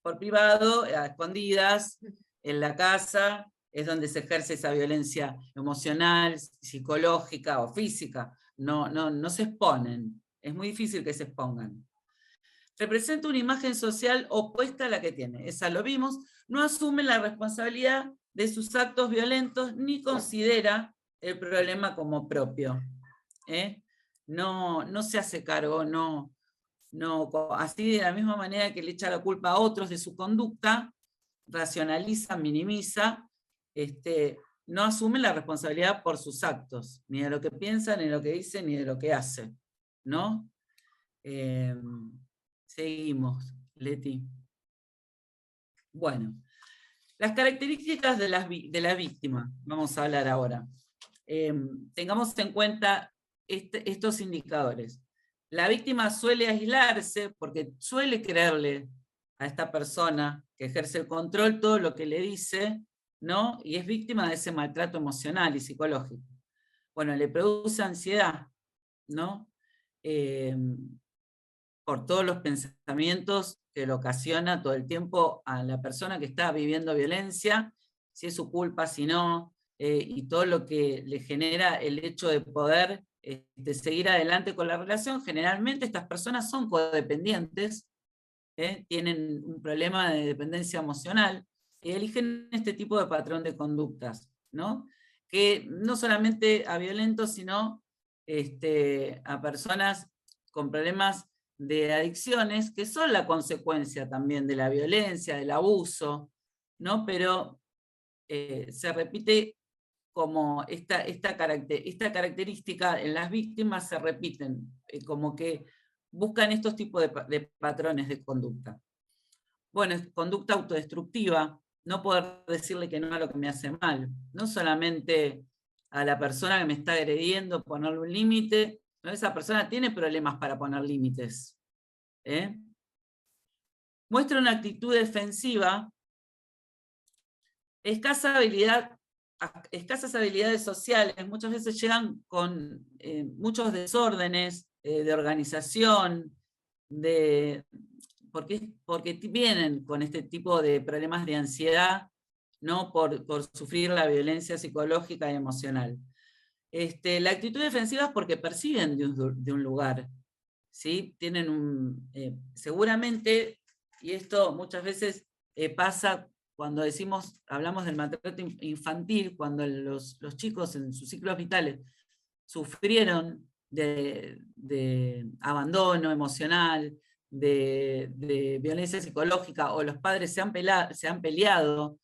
por privado, a escondidas, en la casa, es donde se ejerce esa violencia emocional, psicológica o física. No se exponen, es muy difícil que se expongan. Representa una imagen social opuesta a la que tiene, esa lo vimos, no asume la responsabilidad de sus actos violentos ni considera el problema como propio. No se hace cargo, así de la misma manera que le echa la culpa a otros de su conducta, racionaliza, minimiza, no asume la responsabilidad por sus actos, ni de lo que piensa, ni de lo que dice, ni de lo que hace, ¿no? Seguimos, Leti. Bueno, las características de la víctima, vamos a hablar ahora. Tengamos en cuenta estos indicadores. La víctima suele aislarse porque suele creerle a esta persona que ejerce el control todo lo que le dice, ¿no? Y es víctima de ese maltrato emocional y psicológico. Bueno, le produce ansiedad, ¿no? Por todos los pensamientos que le ocasiona todo el tiempo a la persona que está viviendo violencia, si es su culpa, si no, y todo lo que le genera el hecho de poder seguir adelante con la relación. Generalmente estas personas son codependientes, tienen un problema de dependencia emocional, y eligen este tipo de patrón de conductas, ¿no? Que no solamente a violentos, sino a personas con problemas de adicciones, que son la consecuencia también de la violencia, del abuso, ¿no? Pero se repite como esta característica en las víctimas, se repiten, como que buscan estos tipos de patrones de conducta. Bueno, es conducta autodestructiva, no poder decirle que no a lo que me hace mal, no solamente a la persona que me está agrediendo, ponerle un límite, ¿no? Esa persona tiene problemas para poner límites. Muestra una actitud defensiva, escasas habilidades sociales, muchas veces llegan con muchos desórdenes de organización, porque vienen con este tipo de problemas de ansiedad, ¿no? por sufrir la violencia psicológica y emocional. La actitud defensiva es porque perciben de un lugar, ¿sí? Tienen seguramente, y esto muchas veces pasa cuando hablamos del maltrato infantil, cuando los chicos en sus ciclos vitales sufrieron de abandono emocional, de violencia psicológica, o los padres se han peleado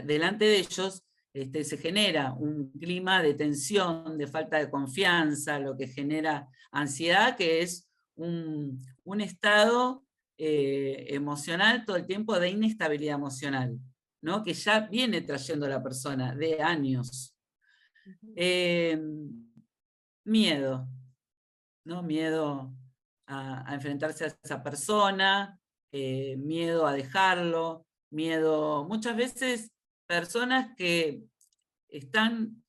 delante de ellos, se genera un clima de tensión, de falta de confianza, lo que genera ansiedad, que es un estado emocional todo el tiempo de inestabilidad emocional, ¿no? Que ya viene trayendo la persona de años. Miedo, ¿no? Miedo a enfrentarse a esa persona, miedo a dejarlo, miedo, muchas veces personas que están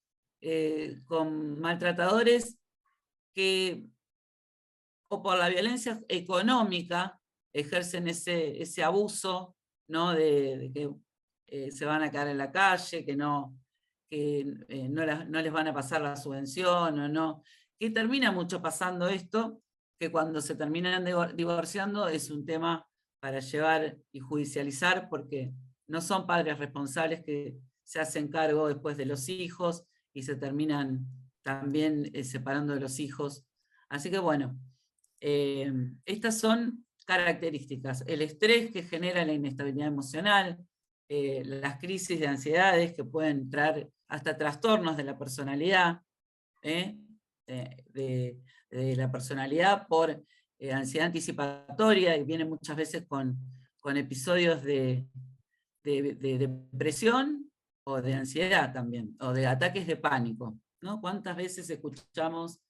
con maltratadores que, o por la violencia económica, ejercen ese abuso, ¿no? De que se van a quedar en la calle, que no les van a pasar la subvención, o no, que termina mucho pasando esto, que cuando se terminan divorciando es un tema para llevar y judicializar, porque no son padres responsables que se hacen cargo después de los hijos y se terminan también separando de los hijos. Así que bueno, estas son características. El estrés que genera la inestabilidad emocional, las crisis de ansiedades que pueden traer hasta trastornos de la personalidad, de la personalidad por ansiedad anticipatoria, y viene muchas veces con episodios de depresión o de ansiedad también, o de ataques de pánico, ¿no? ¿Cuántas veces escuchamos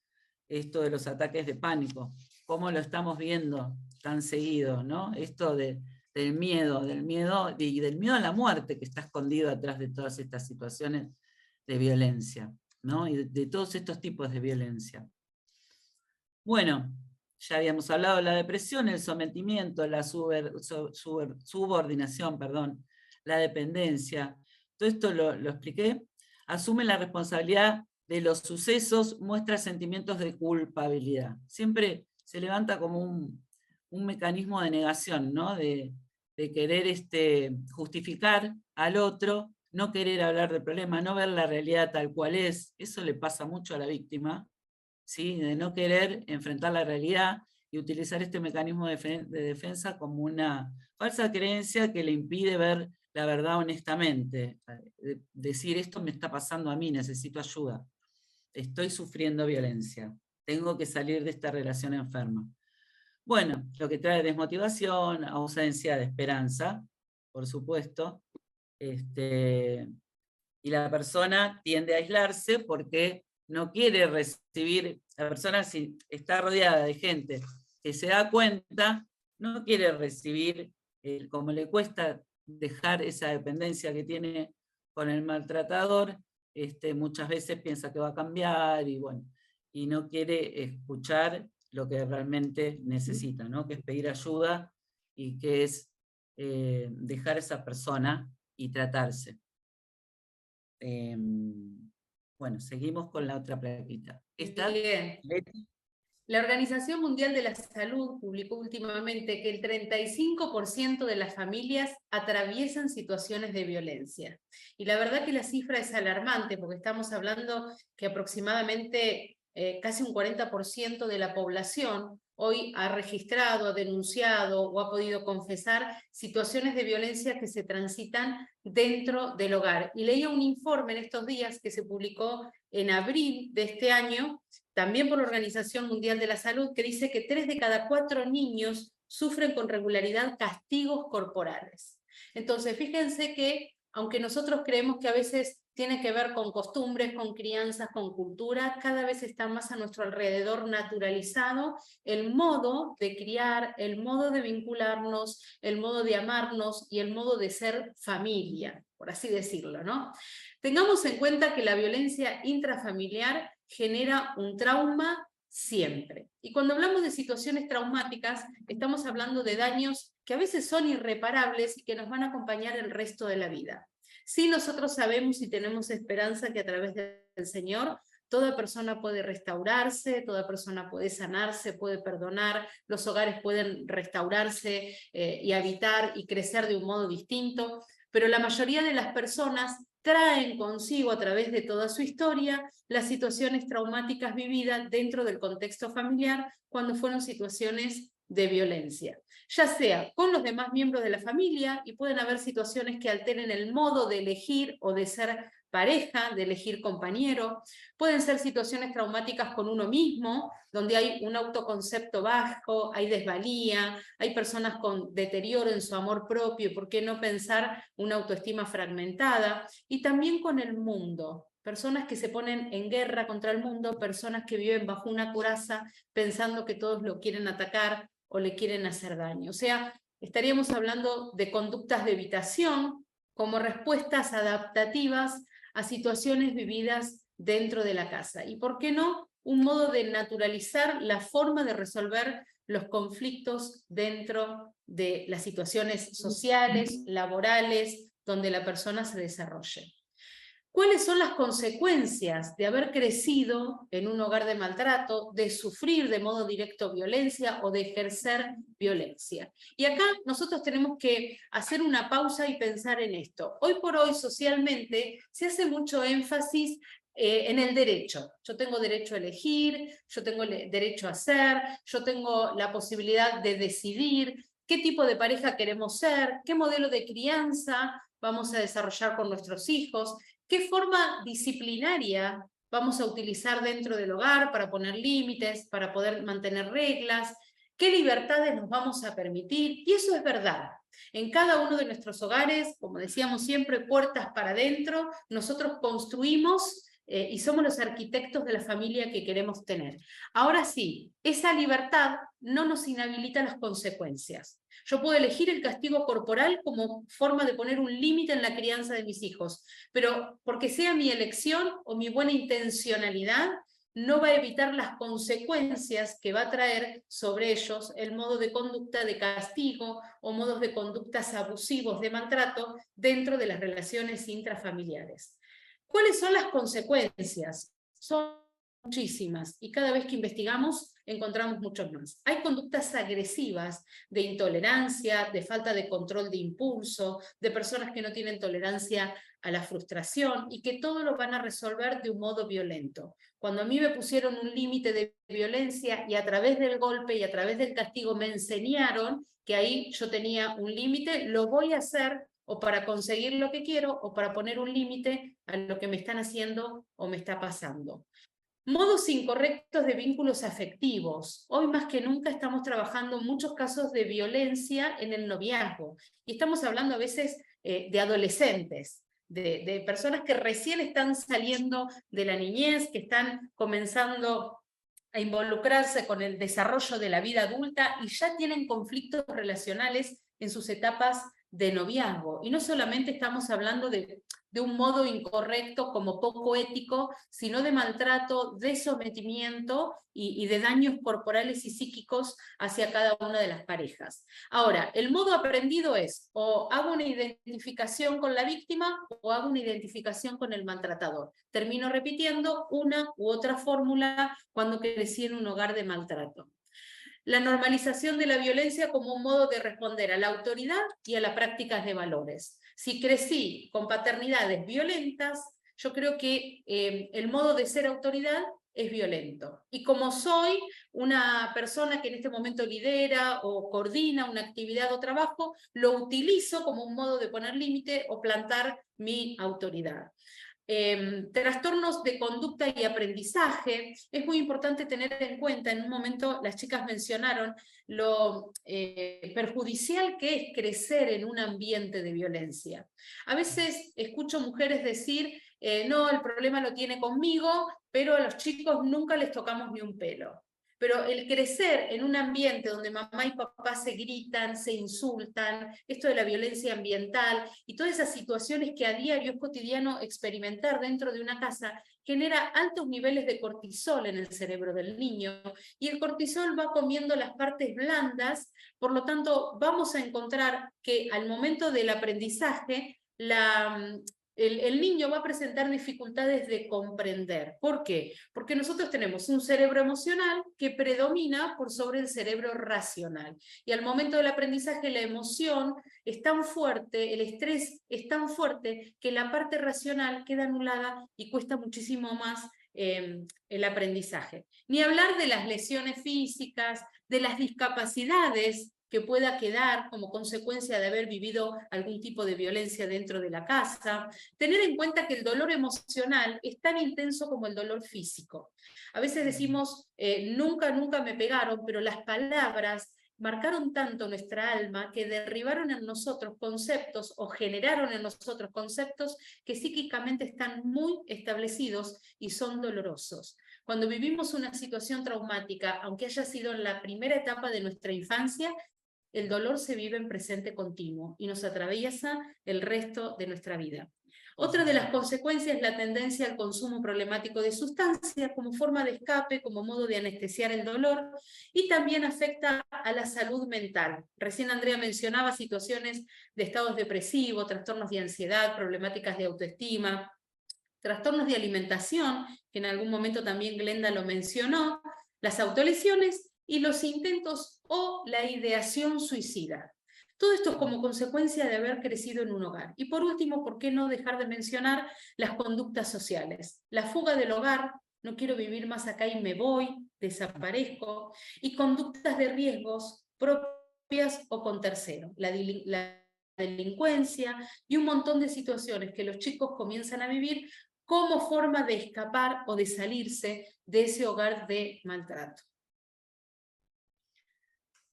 esto de los ataques de pánico? ¿Cómo lo estamos viendo tan seguido, ¿no? Esto del miedo y del miedo a la muerte que está escondido atrás de todas estas situaciones de violencia, ¿no? Y de todos estos tipos de violencia. Bueno, ya habíamos hablado de la depresión, el sometimiento, la subordinación, perdón, la dependencia. Todo esto lo expliqué. Asume la responsabilidad de los sucesos, muestra sentimientos de culpabilidad. Siempre se levanta como un mecanismo de negación, ¿no? De querer justificar al otro, no querer hablar del problema, no ver la realidad tal cual es. Eso le pasa mucho a la víctima, ¿sí? De no querer enfrentar la realidad y utilizar este mecanismo de defensa como una falsa creencia que le impide ver la verdad honestamente. Decir, esto me está pasando a mí, necesito ayuda. Estoy sufriendo violencia. Tengo que salir de esta relación enferma. Bueno, lo que trae desmotivación, ausencia de esperanza, por supuesto. Y la persona tiende a aislarse porque no quiere recibir, la persona si está rodeada de gente que se da cuenta, no quiere recibir, como le cuesta dejar esa dependencia que tiene con el maltratador, muchas veces piensa que va a cambiar y bueno, y no quiere escuchar lo que realmente necesita, ¿no? Que es pedir ayuda y que es dejar a esa persona y tratarse. Bueno, seguimos con la otra plaquita. Bien. La Organización Mundial de la Salud publicó últimamente que el 35% de las familias atraviesan situaciones de violencia. Y la verdad que la cifra es alarmante, porque estamos hablando que aproximadamente casi un 40% de la población hoy ha registrado, ha denunciado o ha podido confesar situaciones de violencia que se transitan dentro del hogar. Y leía un informe en estos días que se publicó en abril de este año, también por la Organización Mundial de la Salud, que dice que 3 de cada 4 niños sufren con regularidad castigos corporales. Entonces, fíjense que, aunque nosotros creemos que a veces tiene que ver con costumbres, con crianzas, con cultura, cada vez está más a nuestro alrededor naturalizado el modo de criar, el modo de vincularnos, el modo de amarnos y el modo de ser familia, por así decirlo, ¿no? Tengamos en cuenta que la violencia intrafamiliar genera un trauma siempre. Y cuando hablamos de situaciones traumáticas, estamos hablando de daños que a veces son irreparables y que nos van a acompañar el resto de la vida. Sí, nosotros sabemos y tenemos esperanza que a través del Señor toda persona puede restaurarse, toda persona puede sanarse, puede perdonar, los hogares pueden restaurarse y habitar y crecer de un modo distinto, pero la mayoría de las personas traen consigo a través de toda su historia las situaciones traumáticas vividas dentro del contexto familiar cuando fueron situaciones de violencia, ya sea con los demás miembros de la familia, y pueden haber situaciones que alteren el modo de elegir o de ser pareja, de elegir compañero, pueden ser situaciones traumáticas con uno mismo, donde hay un autoconcepto bajo, hay desvalía, hay personas con deterioro en su amor propio, ¿por qué no pensar una autoestima fragmentada? Y también con el mundo, personas que se ponen en guerra contra el mundo, personas que viven bajo una coraza pensando que todos lo quieren atacar o le quieren hacer daño. O sea, estaríamos hablando de conductas de evitación como respuestas adaptativas a situaciones vividas dentro de la casa. Y por qué no, un modo de naturalizar la forma de resolver los conflictos dentro de las situaciones sociales, laborales, donde la persona se desarrolle. ¿Cuáles son las consecuencias de haber crecido en un hogar de maltrato, de sufrir de modo directo violencia o de ejercer violencia? Y acá nosotros tenemos que hacer una pausa y pensar en esto. Hoy por hoy socialmente se hace mucho énfasis en el derecho. Yo tengo derecho a elegir, yo tengo derecho a ser, yo tengo la posibilidad de decidir qué tipo de pareja queremos ser, qué modelo de crianza vamos a desarrollar con nuestros hijos, qué forma disciplinaria vamos a utilizar dentro del hogar para poner límites, para poder mantener reglas, qué libertades nos vamos a permitir, y eso es verdad. En cada uno de nuestros hogares, como decíamos siempre, puertas para adentro, nosotros construimos y somos los arquitectos de la familia que queremos tener. Ahora sí, esa libertad no nos inhabilita las consecuencias. Yo puedo elegir el castigo corporal como forma de poner un límite en la crianza de mis hijos, pero porque sea mi elección o mi buena intencionalidad, no va a evitar las consecuencias que va a traer sobre ellos el modo de conducta de castigo o modos de conductas abusivos de maltrato dentro de las relaciones intrafamiliares. ¿Cuáles son las consecuencias? Son muchísimas, y cada vez que investigamos encontramos muchos más. Hay conductas agresivas de intolerancia, de falta de control de impulso, de personas que no tienen tolerancia a la frustración y que todo lo van a resolver de un modo violento. Cuando a mí me pusieron un límite de violencia y a través del golpe y a través del castigo me enseñaron que ahí yo tenía un límite, lo voy a hacer o para conseguir lo que quiero o para poner un límite a lo que me están haciendo o me está pasando. Modos incorrectos de vínculos afectivos. Hoy más que nunca estamos trabajando muchos casos de violencia en el noviazgo. Y estamos hablando a veces de adolescentes, de personas que recién están saliendo de la niñez, que están comenzando a involucrarse con el desarrollo de la vida adulta y ya tienen conflictos relacionales en sus etapas de noviazgo. Y no solamente estamos hablando de un modo incorrecto como poco ético, sino de maltrato, de sometimiento y de daños corporales y psíquicos hacia cada una de las parejas. Ahora, el modo aprendido es o hago una identificación con la víctima o hago una identificación con el maltratador. Termino repitiendo una u otra fórmula cuando crecí en un hogar de maltrato. La normalización de la violencia como un modo de responder a la autoridad y a las prácticas de valores. Si crecí con paternidades violentas, yo creo que el modo de ser autoridad es violento. Y como soy una persona que en este momento lidera o coordina una actividad o trabajo, lo utilizo como un modo de poner límite o plantar mi autoridad. Trastornos de conducta y aprendizaje, es muy importante tener en cuenta, en un momento las chicas mencionaron lo perjudicial que es crecer en un ambiente de violencia. A veces escucho mujeres decir, no, el problema lo tiene conmigo, pero a los chicos nunca les tocamos ni un pelo. Pero el crecer en un ambiente donde mamá y papá se gritan, se insultan, esto de la violencia ambiental y todas esas situaciones que a diario es cotidiano experimentar dentro de una casa, genera altos niveles de cortisol en el cerebro del niño, y el cortisol va comiendo las partes blandas, por lo tanto vamos a encontrar que al momento del aprendizaje, el niño va a presentar dificultades de comprender. ¿Por qué? Porque nosotros tenemos un cerebro emocional que predomina por sobre el cerebro racional. Y al momento del aprendizaje la emoción es tan fuerte, el estrés es tan fuerte, que la parte racional queda anulada y cuesta muchísimo más el aprendizaje. Ni hablar de las lesiones físicas, de las discapacidades que pueda quedar como consecuencia de haber vivido algún tipo de violencia dentro de la casa. Tener en cuenta que el dolor emocional es tan intenso como el dolor físico. A veces decimos, nunca me pegaron, pero las palabras marcaron tanto nuestra alma que derribaron en nosotros conceptos o generaron en nosotros conceptos que psíquicamente están muy establecidos y son dolorosos. Cuando vivimos una situación traumática, aunque haya sido en la primera etapa de nuestra infancia, el dolor se vive en presente continuo y nos atraviesa el resto de nuestra vida. Otra de las consecuencias es la tendencia al consumo problemático de sustancias como forma de escape, como modo de anestesiar el dolor, y también afecta a la salud mental. Recién Andrea mencionaba situaciones de estados depresivos, trastornos de ansiedad, problemáticas de autoestima, trastornos de alimentación, que en algún momento también Glenda lo mencionó, las autolesiones y los intentos o la ideación suicida. Todo esto es como consecuencia de haber crecido en un hogar. Y por último, ¿por qué no dejar de mencionar las conductas sociales? La fuga del hogar, no quiero vivir más acá y me voy, desaparezco, y conductas de riesgos propias o con terceros. La delincuencia y un montón de situaciones que los chicos comienzan a vivir como forma de escapar o de salirse de ese hogar de maltrato.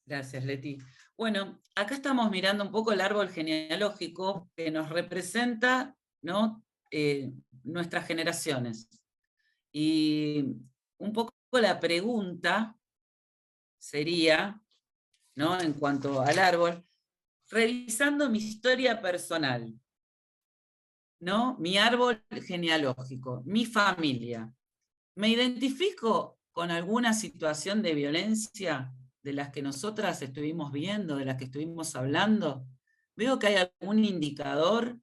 Gracias, Leti. Bueno, acá estamos mirando un poco el árbol genealógico que nos representa, ¿no? Nuestras generaciones. Y un poco la pregunta sería, ¿no? En cuanto al árbol, revisando mi historia personal, ¿no? Mi árbol genealógico, mi familia. ¿Me identifico con alguna situación de violencia de las que nosotras estuvimos viendo, de las que estuvimos hablando? ¿Veo que hay algún indicador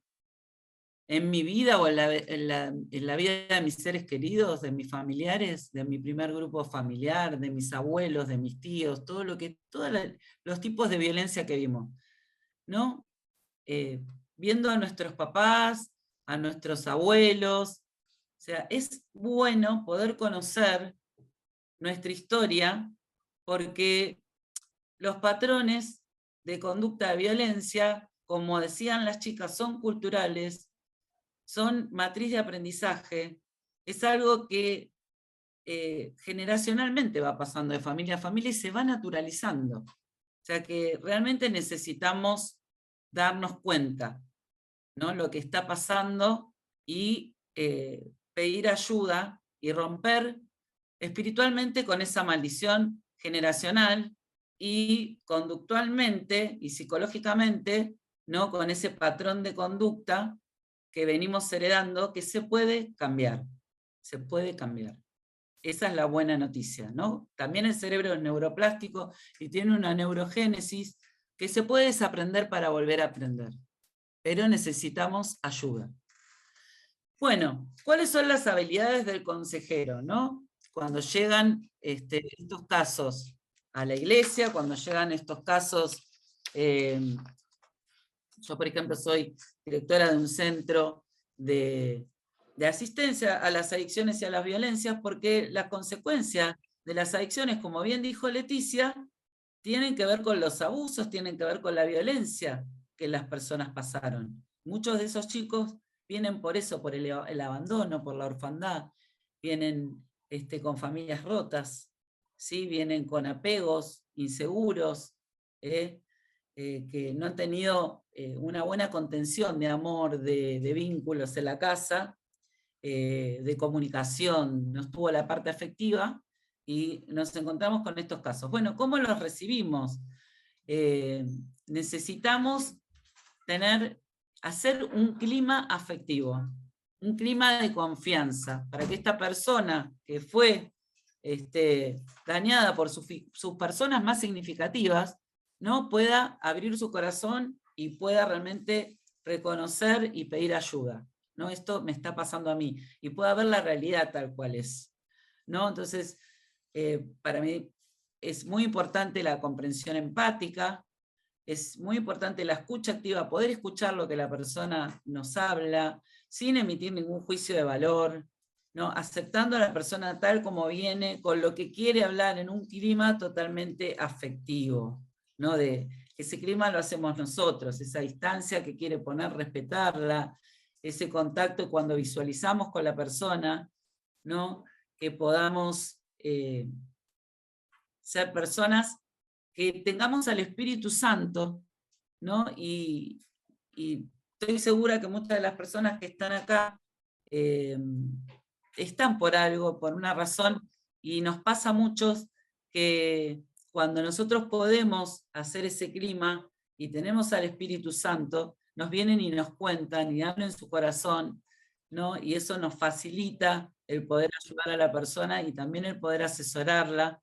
en mi vida o en la vida de mis seres queridos, de mis familiares, de mi primer grupo familiar, de mis abuelos, de mis tíos, todos los tipos de violencia que vimos, ¿no? Viendo a nuestros papás, a nuestros abuelos. O sea, es bueno poder conocer nuestra historia porque los patrones de conducta de violencia, como decían las chicas, son culturales, son matriz de aprendizaje, es algo que generacionalmente va pasando de familia a familia y se va naturalizando. O sea que realmente necesitamos darnos cuenta, ¿no? Lo que está pasando y pedir ayuda y romper espiritualmente con esa maldición generacional y conductualmente y psicológicamente, ¿no? Con ese patrón de conducta que venimos heredando, que se puede cambiar. Se puede cambiar. Esa es la buena noticia, ¿no? También el cerebro es neuroplástico y tiene una neurogénesis que se puede desaprender para volver a aprender. Pero necesitamos ayuda. Bueno, ¿cuáles son las habilidades del consejero, no? Cuando llegan estos casos a la iglesia, cuando llegan estos casos, yo por ejemplo soy directora de un centro de asistencia a las adicciones y a las violencias, porque las consecuencias de las adicciones, como bien dijo Leticia, tienen que ver con los abusos, tienen que ver con la violencia que las personas pasaron. Muchos de esos chicos vienen por eso, por el abandono, por la orfandad, vienen con familias rotas, ¿sí? Vienen con apegos inseguros, que no han tenido una buena contención de amor, de vínculos en la casa, de comunicación, no estuvo la parte afectiva, y nos encontramos con estos casos. Bueno, ¿cómo los recibimos? Necesitamos hacer un clima afectivo, un clima de confianza, para que esta persona que fue dañada por sus personas más significativas, ¿no? Pueda abrir su corazón y pueda realmente reconocer y pedir ayuda, ¿no? Esto me está pasando a mí, y pueda ver la realidad tal cual es, ¿no? Entonces, para mí es muy importante la comprensión empática, es muy importante la escucha activa, poder escuchar lo que la persona nos habla, sin emitir ningún juicio de valor, ¿no? Aceptando a la persona tal como viene, con lo que quiere hablar, en un clima totalmente afectivo, ¿no? Ese clima lo hacemos nosotros, esa distancia que quiere poner, respetarla, ese contacto cuando visualizamos con la persona, ¿no? Que podamos ser personas que tengamos al Espíritu Santo, ¿no? Y estoy segura que muchas de las personas que están acá están por algo, por una razón, y nos pasa a muchos que cuando nosotros podemos hacer ese clima y tenemos al Espíritu Santo, nos vienen y nos cuentan y abren su corazón, ¿no? Y eso nos facilita el poder ayudar a la persona y también el poder asesorarla,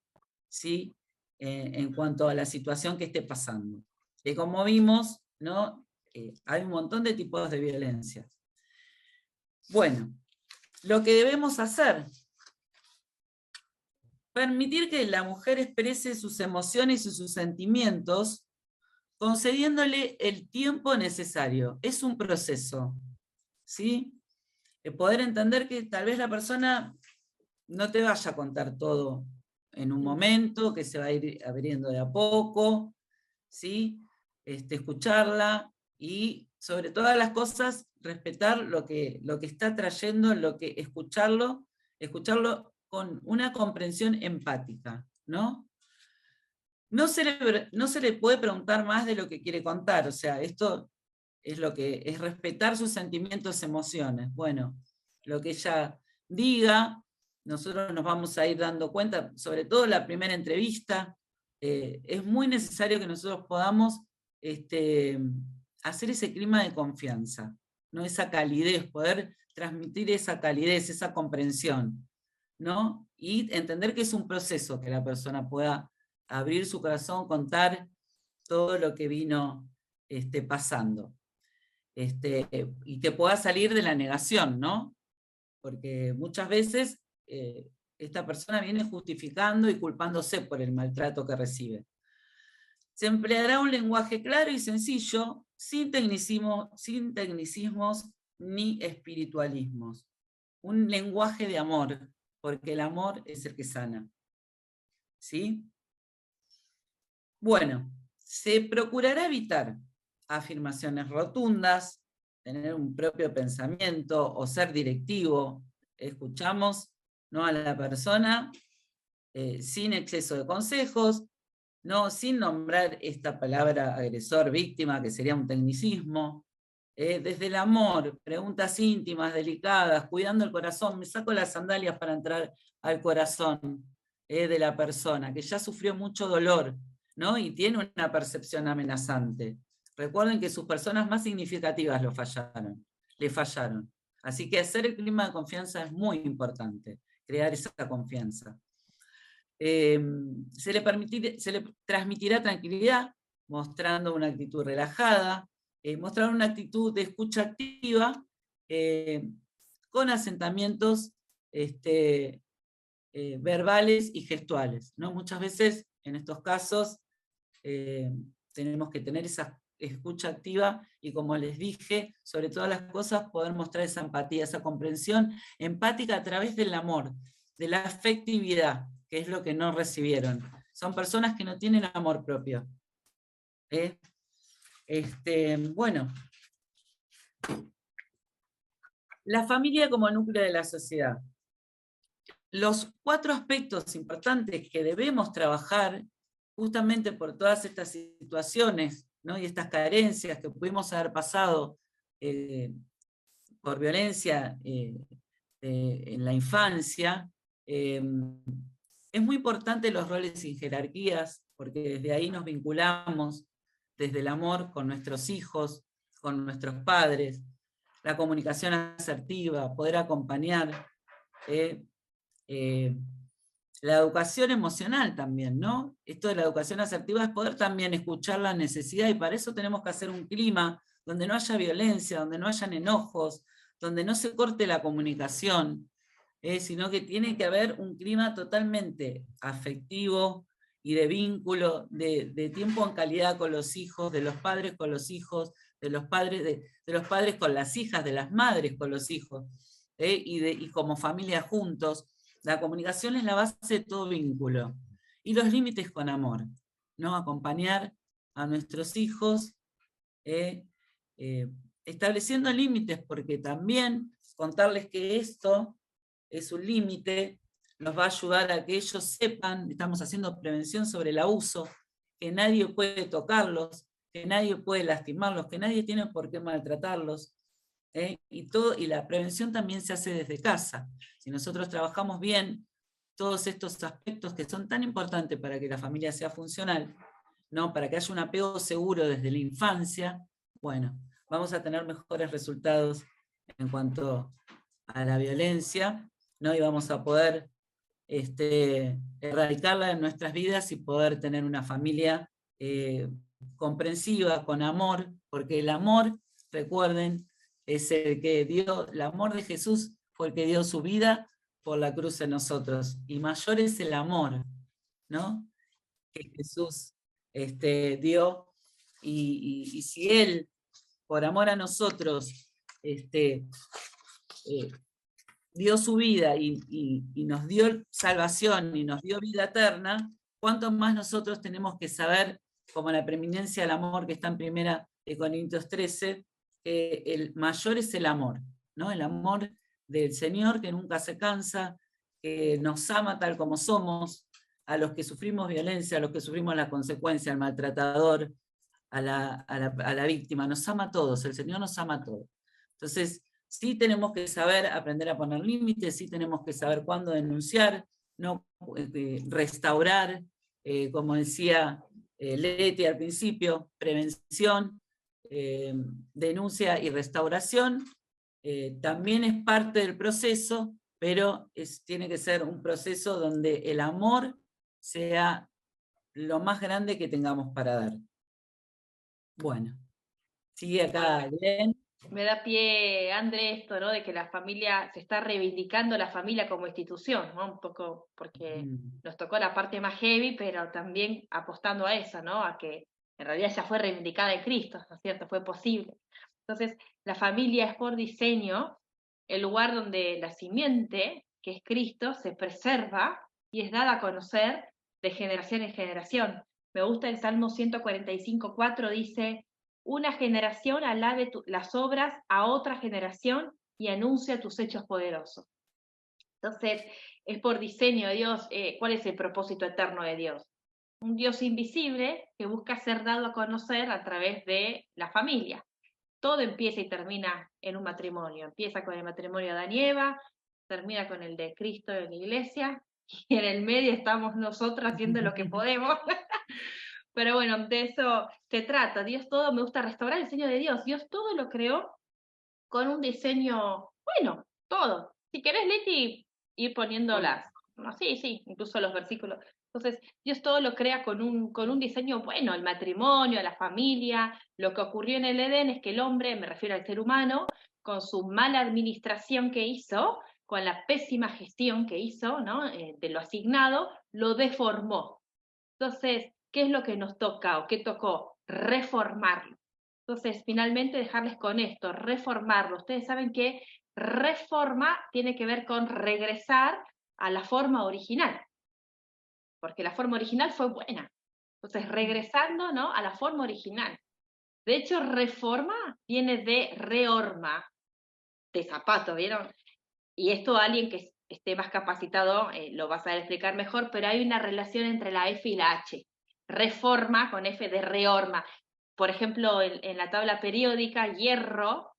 ¿sí? En cuanto a la situación que esté pasando. Y como vimos, ¿no? Hay un montón de tipos de violencia. Bueno, lo que debemos hacer, permitir que la mujer exprese sus emociones y sus sentimientos, concediéndole el tiempo necesario. Es un proceso, ¿sí? Poder entender que tal vez la persona no te vaya a contar todo en un momento, que se va a ir abriendo de a poco, ¿sí? Escucharla y sobre todas las cosas respetar lo que está trayendo, escucharlo con una comprensión empática, ¿no? No se le puede preguntar más de lo que quiere contar, o sea, esto es lo que es respetar sus sentimientos, emociones. Bueno, lo que ella diga, nosotros nos vamos a ir dando cuenta, sobre todo la primera entrevista, es muy necesario que nosotros podamos hacer ese clima de confianza, ¿no? Esa calidez, poder transmitir esa calidez, esa comprensión, ¿no? Y entender que es un proceso, que la persona pueda abrir su corazón, contar todo lo que vino pasando. Y que pueda salir de la negación, ¿no? Porque muchas veces esta persona viene justificando y culpándose por el maltrato que recibe. Se empleará un lenguaje claro y sencillo, sin tecnicismos ni espiritualismos. Un lenguaje de amor, porque el amor es el que sana. ¿Sí? Bueno, se procurará evitar afirmaciones rotundas, tener un propio pensamiento o ser directivo. Escuchamos, ¿no?, a la persona sin exceso de consejos, no, sin nombrar esta palabra agresor, víctima, que sería un tecnicismo. Desde el amor, preguntas íntimas, delicadas, cuidando el corazón. Me saco las sandalias para entrar al corazón de la persona, que ya sufrió mucho dolor, ¿no? Y tiene una percepción amenazante. Recuerden que sus personas más significativas le fallaron. Así que hacer el clima de confianza es muy importante, crear esa confianza. Se le transmitirá tranquilidad, mostrando una actitud relajada, mostrar una actitud de escucha activa, con asentamientos verbales y gestuales, ¿no? Muchas veces, en estos casos, tenemos que tener esa escucha activa y, como les dije, sobre todas las cosas, poder mostrar esa empatía, esa comprensión empática a través del amor, de la afectividad, que es lo que no recibieron. Son personas que no tienen amor propio. Bueno, la familia como núcleo de la sociedad. Los 4 aspectos importantes que debemos trabajar, justamente por todas estas situaciones, ¿no?, y estas carencias que pudimos haber pasado por violencia en la infancia, es muy importante los roles y jerarquías, porque desde ahí nos vinculamos, desde el amor con nuestros hijos, con nuestros padres, la comunicación asertiva, poder acompañar, la educación emocional también, ¿no? Esto de la educación asertiva es poder también escuchar la necesidad, y para eso tenemos que hacer un clima donde no haya violencia, donde no hayan enojos, donde no se corte la comunicación, sino que tiene que haber un clima totalmente afectivo y de vínculo, de tiempo en calidad con los hijos, de los padres con los hijos, de los padres con las hijas, de las madres con los hijos, y como familia juntos. La comunicación es la base de todo vínculo. Y los límites con amor, ¿no? Acompañar a nuestros hijos, estableciendo límites, porque también contarles que esto es un límite, nos va a ayudar a que ellos sepan, estamos haciendo prevención sobre el abuso, que nadie puede tocarlos, que nadie puede lastimarlos, que nadie tiene por qué maltratarlos. Y la prevención también se hace desde casa. Si nosotros trabajamos bien todos estos aspectos que son tan importantes para que la familia sea funcional, ¿no? Para que haya un apego seguro desde la infancia, bueno, vamos a tener mejores resultados en cuanto a la violencia, ¿no? Y vamos a poder erradicarla en nuestras vidas y poder tener una familia comprensiva, con amor, porque el amor, recuerden, es el que dio, el amor de Jesús fue el que dio su vida por la cruz en nosotros, y mayor es el amor, ¿no? Que Jesús dio, y si Él, por amor a nosotros, dio su vida y nos dio salvación y nos dio vida eterna, cuánto más nosotros tenemos que saber, como la preeminencia del amor que está en 1 Corintios 13, que el mayor es el amor, ¿no? El amor del Señor que nunca se cansa, que nos ama tal como somos, a los que sufrimos violencia, a los que sufrimos la consecuencia, al maltratador, a la víctima, nos ama a todos, el Señor nos ama a todos. Entonces, sí tenemos que saber aprender a poner límites, sí tenemos que saber cuándo denunciar, no restaurar, como decía Leti al principio, prevención, denuncia y restauración, también es parte del proceso, pero tiene que ser un proceso donde el amor sea lo más grande que tengamos para dar. Bueno, sigue acá Glenn. Me da pie, André, esto, ¿no? De que la familia, se está reivindicando la familia como institución, ¿no? Un poco porque nos tocó la parte más heavy, pero también apostando a eso, ¿no? A que en realidad ya fue reivindicada en Cristo, ¿no es cierto? Fue posible. Entonces, la familia es por diseño el lugar donde la simiente, que es Cristo, se preserva y es dada a conocer de generación en generación. Me gusta el Salmo 145:4, dice: una generación alabe las obras a otra generación y anuncia tus hechos poderosos. Entonces, es por diseño de Dios. ¿Cuál es el propósito eterno de Dios? Un Dios invisible que busca ser dado a conocer a través de la familia. Todo empieza y termina en un matrimonio. Empieza con el matrimonio de Adán y Eva, termina con el de Cristo en la iglesia, y en el medio estamos nosotros haciendo lo que podemos. Pero bueno, de eso se trata. Dios todo, me gusta restaurar el diseño de Dios. Dios todo lo creó con un diseño, bueno, todo. Si querés, Leti, ir poniendo no, sí, incluso los versículos. Entonces, Dios todo lo crea con un diseño bueno, el matrimonio, la familia. Lo que ocurrió en el Edén es que el hombre, me refiero al ser humano, con su mala administración que hizo, con la pésima gestión que hizo, ¿no? De lo asignado, lo deformó. Entonces, ¿qué es lo que nos toca o qué tocó? Reformarlo. Entonces, finalmente dejarles con esto, reformarlo. Ustedes saben que reforma tiene que ver con regresar a la forma original, porque la forma original fue buena. Entonces, regresando, ¿no?, a la forma original. De hecho, reforma viene de reorma, de zapato, ¿vieron? Y esto alguien que esté más capacitado lo va a saber explicar mejor, pero hay una relación entre la F y la H. Reforma con F de reorma. Por ejemplo, en la tabla periódica, hierro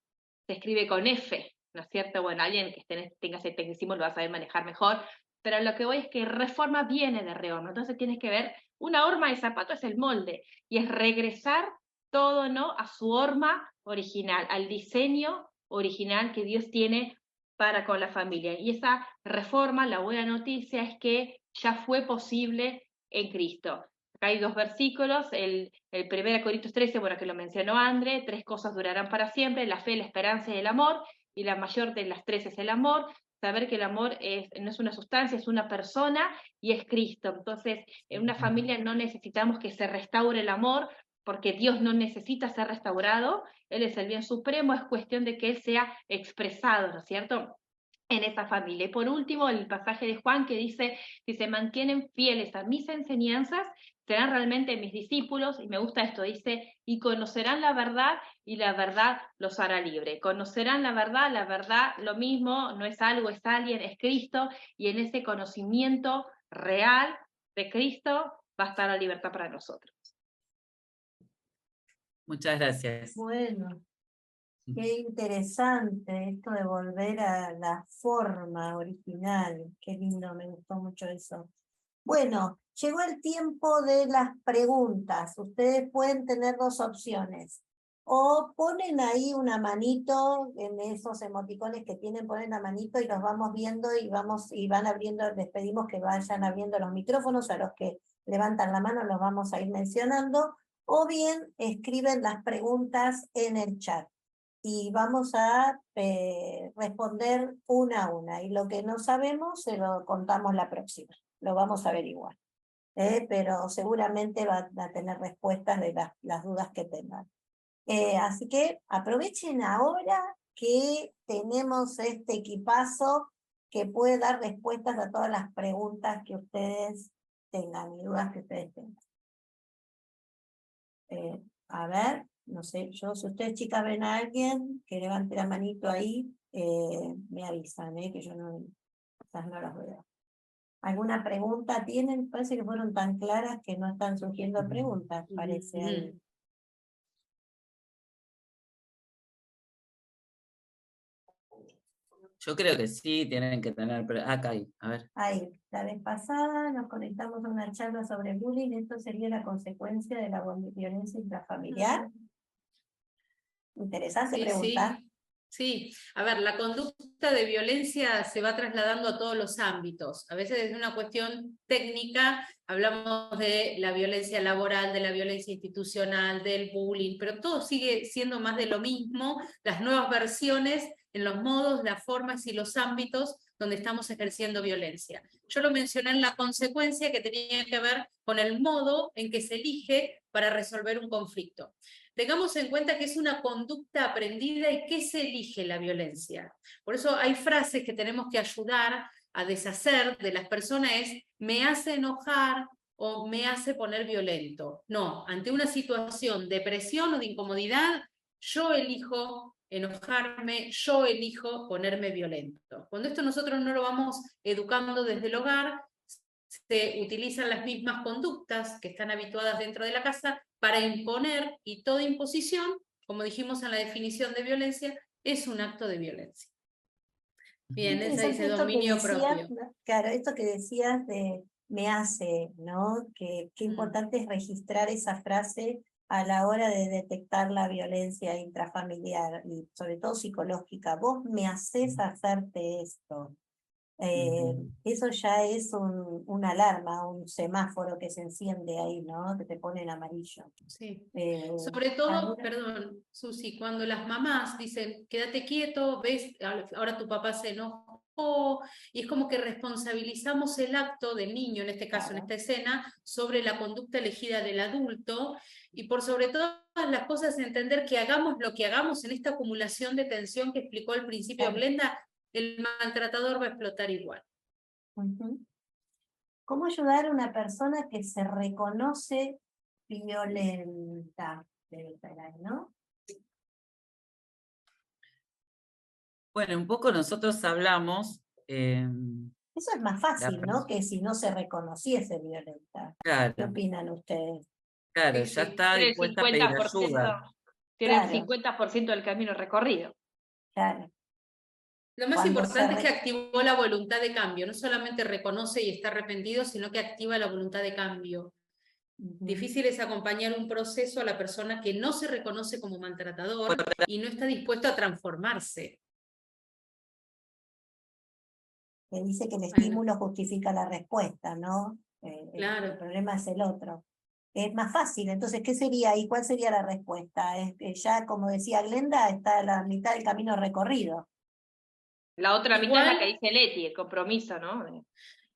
se escribe con F, ¿no es cierto? Bueno, alguien que tenga ese tecnicismo lo va a saber manejar mejor, pero lo que voy es que reforma viene de reorma. Entonces tienes que ver, una horma de zapato es el molde, y es regresar todo, ¿no?, a su horma original, al diseño original que Dios tiene para con la familia. Y esa reforma, la buena noticia es que ya fue posible en Cristo. Acá hay dos versículos, el 1 Corintios 13, bueno, que lo mencionó André: 3 cosas durarán para siempre: la fe, la esperanza y el amor, y la mayor de las 3 es el amor. Saber que el amor no es una sustancia, es una persona, y es Cristo. Entonces, en una familia no necesitamos que se restaure el amor, porque Dios no necesita ser restaurado, Él es el bien supremo, es cuestión de que Él sea expresado, ¿no es cierto?, en esa familia. Y por último, el pasaje de Juan que dice: si se mantienen fieles a mis enseñanzas, serán realmente mis discípulos. Y me gusta esto, dice: y conocerán la verdad, y la verdad los hará libre. Conocerán la verdad, lo mismo, no es algo, es alguien, es Cristo, y en ese conocimiento real de Cristo va a estar la libertad para nosotros. Muchas gracias. Bueno, Qué interesante esto de volver a la forma original. Qué lindo, me gustó mucho eso. Bueno, llegó el tiempo de las preguntas. Ustedes pueden tener dos opciones. O ponen ahí una manito, en esos emoticones que tienen, ponen la manito y los vamos viendo y van abriendo, les pedimos que vayan abriendo los micrófonos, a los que levantan la mano los vamos a ir mencionando, o bien escriben las preguntas en el chat. Y vamos a responder una a una. Y lo que no sabemos se lo contamos la próxima. Lo vamos a averiguar. Pero seguramente va a tener respuestas de las dudas que tengan. Así que aprovechen ahora que tenemos este equipazo que puede dar respuestas a todas las preguntas que ustedes tengan y dudas que ustedes tengan. A ver, no sé, si ustedes chicas ven a alguien que levante la manito ahí, me avisan, que yo no, quizás no las veo. ¿Alguna pregunta tienen? Parece que fueron tan claras que no están surgiendo preguntas, parece. Ahí. Yo creo que sí, tienen que tener, pero acá hay, a ver. Ahí, la vez pasada nos conectamos a una charla sobre bullying, esto sería la consecuencia de la violencia intrafamiliar. Interesante pregunta. Sí, a ver, la conducta de violencia se va trasladando a todos los ámbitos. A veces es una cuestión técnica, hablamos de la violencia laboral, de la violencia institucional, del bullying, pero todo sigue siendo más de lo mismo, las nuevas versiones en los modos, las formas y los ámbitos donde estamos ejerciendo violencia. Yo lo mencioné en la consecuencia que tenía que ver con el modo en que se elige para resolver un conflicto. Tengamos en cuenta que es una conducta aprendida y que se elige la violencia. Por eso hay frases que tenemos que ayudar a deshacer de las personas, es me hace enojar o me hace poner violento. No, ante una situación de presión o de incomodidad, yo elijo enojarme, yo elijo ponerme violento. Cuando esto nosotros no lo vamos educando desde el hogar, se utilizan las mismas conductas que están habituadas dentro de la casa para imponer, y toda imposición, como dijimos en la definición de violencia, es un acto de violencia. Bien, ese dice dominio propio. Claro, esto que decías de me hace, ¿no? Qué importante es registrar esa frase a la hora de detectar la violencia intrafamiliar y sobre todo psicológica. Vos me haces hacerte esto. Eso ya es una alarma, un semáforo que se enciende ahí, ¿no? Que te pone en amarillo. Sí. Sobre todo, ¿alguna? perdón, Susi, cuando las mamás dicen, quédate quieto, ves, ahora tu papá se enojó, y es como que responsabilizamos el acto del niño, en este caso, Claro. en esta escena, sobre la conducta elegida del adulto, y por sobre todas las cosas entender que hagamos lo que hagamos en esta acumulación de tensión que explicó al principio Claro. Glenda, el maltratador va a explotar igual. ¿Cómo ayudar a una persona que se reconoce violenta? ¿No? Bueno, un poco nosotros hablamos... Eso es más fácil, ¿no? Que si no se reconociese violenta. Claro. ¿Qué opinan ustedes? Claro, ya está Tiene el dispuesta a pedir ayuda. Tiene Claro. el 50% del camino recorrido. Claro. Lo más Cuando importante es que activó la voluntad de cambio, no solamente reconoce y está arrepentido, sino que activa la voluntad de cambio. Difícil es acompañar un proceso a la persona que no se reconoce como maltratador y no está dispuesto a transformarse. Que dice que el estímulo justifica la respuesta, ¿no? Claro. El problema es el otro. Es más fácil, entonces, ¿qué sería ahí? ¿Cuál sería la respuesta? Ya, como decía Glenda, está a la mitad del camino recorrido. La otra Igual, mitad es la que dice Leti, el compromiso, ¿no?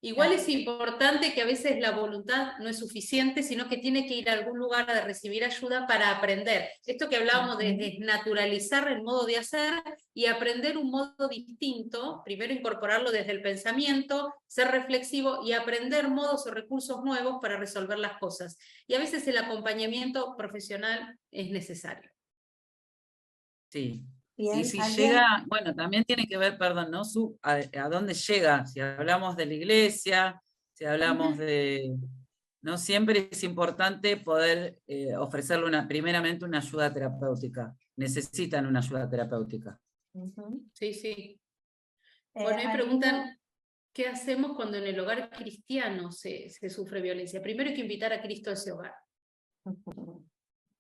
Igual es importante que a veces la voluntad no es suficiente, sino que tiene que ir a algún lugar a recibir ayuda para aprender. Esto que hablábamos de desnaturalizar el modo de hacer y aprender un modo distinto, primero incorporarlo desde el pensamiento, ser reflexivo y aprender modos o recursos nuevos para resolver las cosas. Y a veces el acompañamiento profesional es necesario. Sí. Bien, y si ¿alguien? llega, bueno, también tiene que ver, perdón, ¿no? A dónde llega, si hablamos de la iglesia, si hablamos de... No siempre es importante poder ofrecerle primeramente una ayuda terapéutica. necesitan una ayuda terapéutica. Ujú. Sí, sí. Eh, Bueno, y Alina, preguntan, ¿qué hacemos cuando en el hogar cristiano se sufre violencia? Primero hay que invitar a Cristo a ese hogar.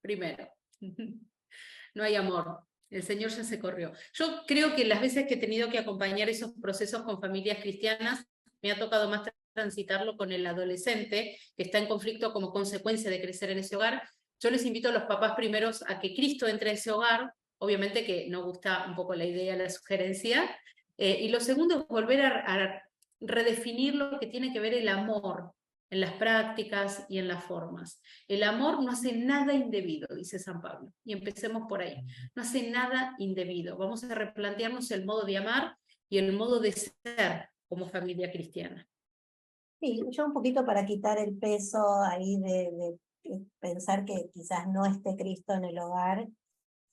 Primero. No hay amor. El Señor ya se corrió. Yo creo que las veces que he tenido que acompañar esos procesos con familias cristianas, me ha tocado más transitarlo con el adolescente que está en conflicto como consecuencia de crecer en ese hogar. Yo les invito a los papás primeros a que Cristo entre a ese hogar, obviamente que nos gusta un poco la idea, la sugerencia, y lo segundo es volver a redefinir lo que tiene que ver el amor en las prácticas y en las formas. El amor no hace nada indebido, dice San Pablo, y empecemos por ahí. No hace nada indebido. Vamos a replantearnos el modo de amar y el modo de ser como familia cristiana. sí, yo un poquito para quitar el peso ahí de pensar que quizás no esté Cristo en el hogar,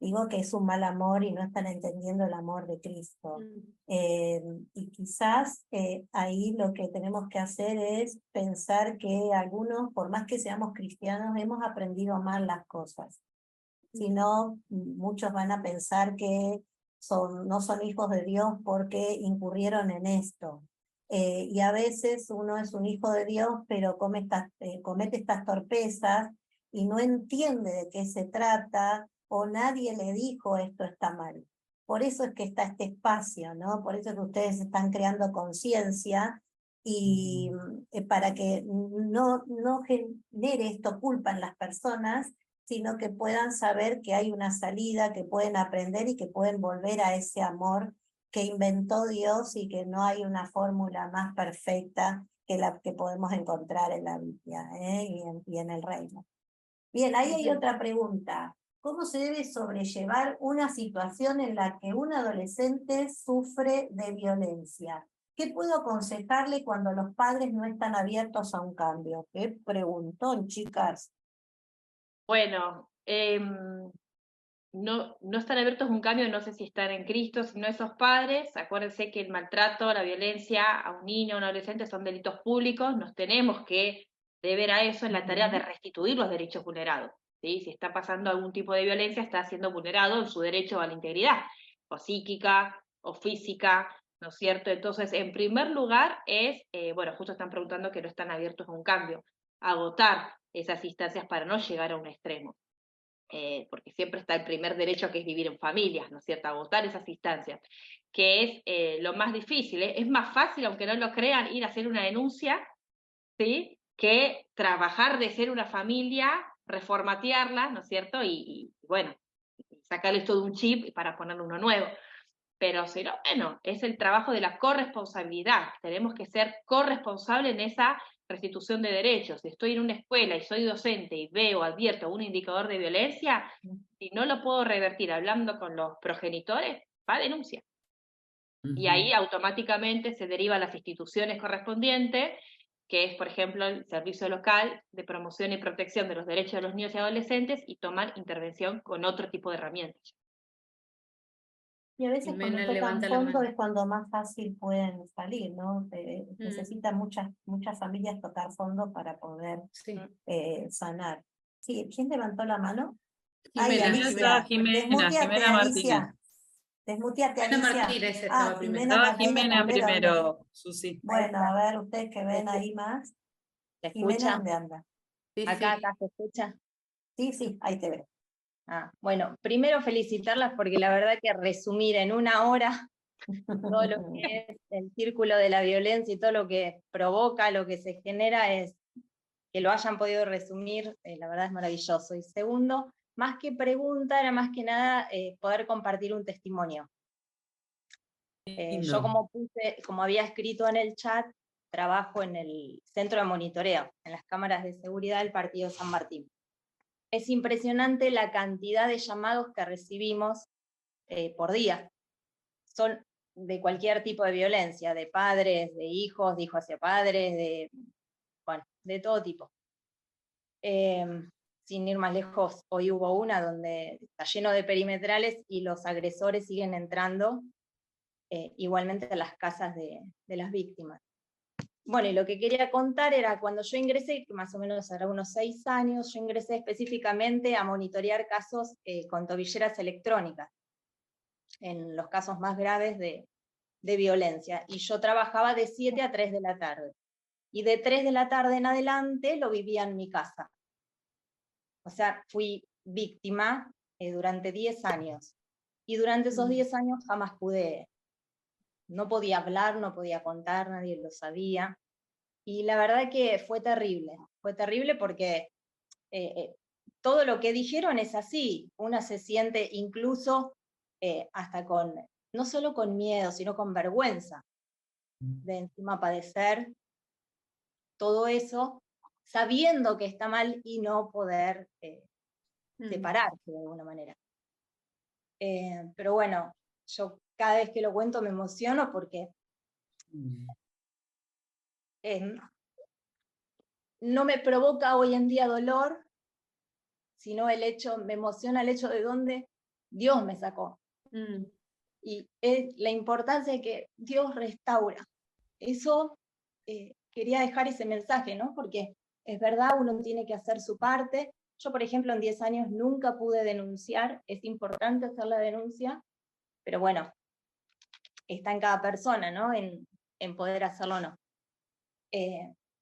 digo que es un mal amor y no están entendiendo el amor de Cristo. Y quizás ahí lo que tenemos que hacer es pensar que algunos, por más que seamos cristianos, hemos aprendido mal las cosas. Si no, muchos van a pensar que no son hijos de Dios porque incurrieron en esto. Y a veces uno es un hijo de Dios, pero comete estas torpezas y no entiende de qué se trata, o nadie le dijo esto está mal. Por eso es que está este espacio, ¿no? Por eso es que ustedes están creando conciencia y para que no genere esto culpa en las personas, sino que puedan saber que hay una salida, que pueden aprender y que pueden volver a ese amor que inventó Dios y que no hay una fórmula más perfecta que la que podemos encontrar en la Biblia y en el reino. Bien, ahí hay otra pregunta. ¿Cómo se debe sobrellevar una situación en la que un adolescente sufre de violencia? ¿Qué puedo aconsejarle cuando los padres no están abiertos a un cambio? Qué preguntón, chicas. Bueno, no están abiertos a un cambio, no sé si están en Cristo, sino esos padres. Acuérdense que el maltrato, la violencia a un niño, a un adolescente son delitos públicos, nos tenemos que deber a eso en la tarea de restituir los derechos vulnerados. ¿Sí? Si está pasando algún tipo de violencia, está siendo vulnerado en su derecho a la integridad, o psíquica, o física, ¿no es cierto? Entonces, en primer lugar es, bueno, justo están preguntando que no están abiertos a un cambio, agotar esas instancias para no llegar a un extremo. Porque siempre está el primer derecho que es vivir en familias, ¿no es cierto? Agotar esas instancias, que es lo más difícil. Es más fácil, aunque no lo crean, ir a hacer una denuncia, ¿sí? Que trabajar de ser una familia, reformatearla, ¿no es cierto? Y bueno, sacarles todo un chip para ponerle uno nuevo. Pero si no, bueno, es el trabajo de la corresponsabilidad. Tenemos que ser corresponsables en esa restitución de derechos. Si estoy en una escuela y soy docente y veo, advierto un indicador de violencia, si no lo puedo revertir hablando con los progenitores, va a denuncia. Y ahí automáticamente se deriva a las instituciones correspondientes, que es, por ejemplo, el Servicio Local de Promoción y Protección de los Derechos de los Niños y Adolescentes, y toman intervención con otro tipo de herramientas. Y a veces Jimena cuando tocan levanta la fondo mano. es cuando más fácil pueden salir, ¿no? Necesitan muchas familias tocar fondo para poder Sí. sanar. Sí, ¿quién levantó la mano? Jimena, Ay, Alicia. Desmuteate, Alicia. Desmuteate, Jimena Alicia. Martínez estaba primero. Jimena Estaba Martínez, Jimena ¿de dónde? primero, Susi. Bueno, a ver, ustedes que ven ahí más. ¿Se Jimena, escucha? ¿dónde anda? Sí, Acá sí. se escucha. Sí, ahí te veo. Bueno, primero felicitarlas porque la verdad que resumir en una hora todo lo que es el círculo de la violencia y todo lo que provoca, lo que se genera, es que lo hayan podido resumir, la verdad es maravilloso. Y segundo, más que pregunta, era más que nada poder compartir un testimonio. Yo como había escrito en el chat, trabajo en el centro de monitoreo, en las cámaras de seguridad del partido San Martín. Es impresionante la cantidad de llamados que recibimos por día. Son de cualquier tipo de violencia, de padres, de hijos hacia padres, de todo tipo. Sin ir más lejos, hoy hubo una donde está lleno de perimetrales y los agresores siguen entrando igualmente a las casas de las víctimas. Bueno, y lo que quería contar era cuando yo ingresé, que más o menos era unos 6 años, yo ingresé específicamente a monitorear casos con tobilleras electrónicas, en los casos más graves de violencia. Y yo trabajaba de 7 a 3 de la tarde. Y de 3 de la tarde en adelante lo vivía en mi casa. O sea, fui víctima durante 10 años. Y durante esos 10 años jamás pude, no podía hablar, no podía contar, nadie lo sabía. Y la verdad que fue terrible porque todo lo que dijeron es así. Una se siente incluso hasta con, no solo con miedo, sino con vergüenza de encima padecer todo eso, sabiendo que está mal y no poder separarse de alguna manera. Pero bueno, yo cada vez que lo cuento me emociono porque no me provoca hoy en día dolor, sino me emociona el hecho de dónde Dios me sacó. Y es la importancia de que Dios restaura. Eso quería dejar ese mensaje, ¿no? Porque es verdad, uno tiene que hacer su parte. Yo, por ejemplo, en 10 años nunca pude denunciar, es importante hacer la denuncia, pero bueno, está en cada persona, ¿no? En poder hacerlo o no.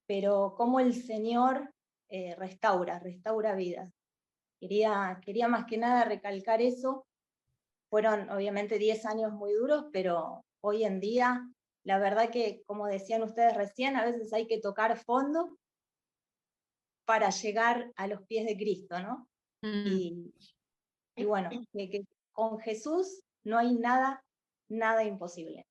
Pero cómo el Señor restaura vidas. Quería más que nada recalcar eso. Fueron obviamente 10 años muy duros, pero hoy en día, la verdad que, como decían ustedes recién, a veces hay que tocar fondo para llegar a los pies de Cristo, ¿no? Y bueno, que con Jesús no hay nada imposible.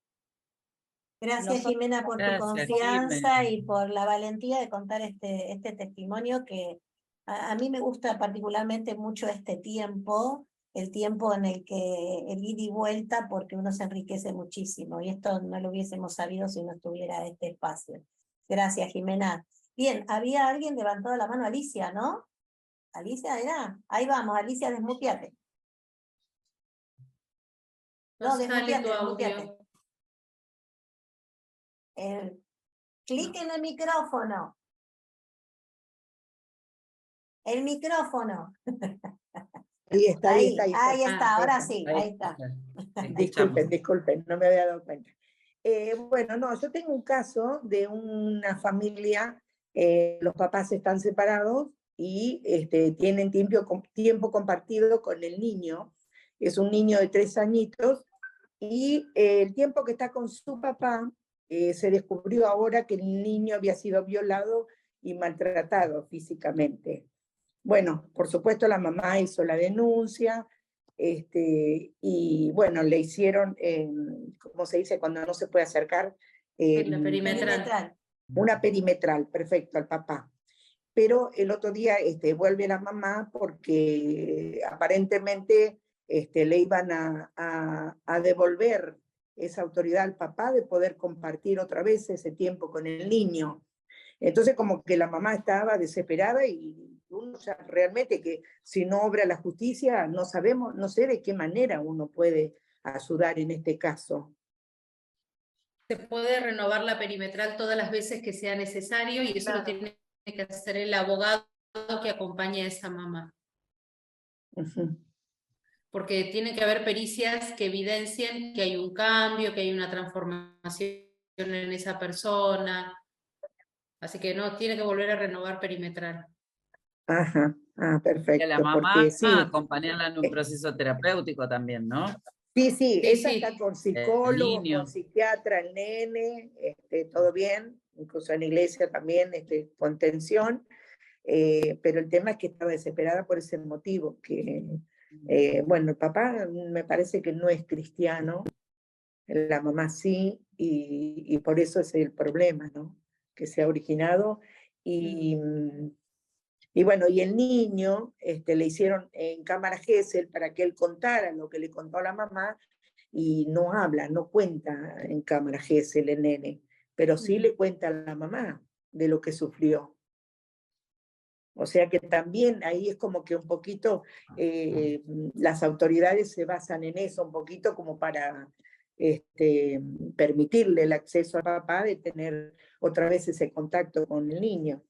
Gracias, Jimena, por tu confianza y por la valentía de contar este testimonio que a mí me gusta particularmente mucho este tiempo, el tiempo en el que el ida y vuelta, porque uno se enriquece muchísimo, y esto no lo hubiésemos sabido si no estuviera este espacio. Gracias, Jimena. Bien, había alguien levantado la mano, Alicia, ¿no? Alicia, era. Ahí vamos, Alicia, desmuteate. No, desmuteate. Clic en el micrófono. El micrófono. Ahí está. Ahí está, ahora sí, ahí está. Disculpen, no me había dado cuenta. Bueno, no, yo tengo un caso de una familia, los papás están separados y tienen tiempo compartido con el niño. Es un niño de 3 añitos y el tiempo que está con su papá, se descubrió ahora que el niño había sido violado y maltratado físicamente. Bueno, por supuesto la mamá hizo la denuncia, y bueno, le hicieron, ¿cómo se dice? Cuando no se puede acercar. La perimetral. Una perimetral, perfecto, al papá. Pero el otro día vuelve la mamá porque aparentemente le iban a devolver esa autoridad al papá de poder compartir otra vez ese tiempo con el niño. Entonces como que la mamá estaba desesperada y uno ya realmente que si no obra la justicia no sabemos, no sé de qué manera uno puede ayudar en este caso. Se puede renovar la perimetral todas las veces que sea necesario y eso Claro. lo tiene que hacer el abogado que acompañe a esa mamá. Porque tiene que haber pericias que evidencien que hay un cambio, que hay una transformación en esa persona. Así que no, tiene que volver a renovar perimetral. Ajá, perfecto. Y a la mamá porque, sí, acompañarla en un proceso terapéutico también, ¿no? Sí, ella sí. está con psicólogo, con psiquiatra, el nene, todo bien, incluso en la iglesia también, contención, pero el tema es que estaba desesperada por ese motivo, que, bueno, el papá me parece que no es cristiano, la mamá sí, y por eso es el problema, ¿no? Que se ha originado, y bueno, y el niño le hicieron en cámara Gesell para que él contara lo que le contó a la mamá, y no habla, no cuenta en cámara Gesell el nene, pero sí le cuenta a la mamá de lo que sufrió. O sea que también ahí es como que un poquito las autoridades se basan en eso, un poquito como para permitirle el acceso al papá de tener otra vez ese contacto con el niño.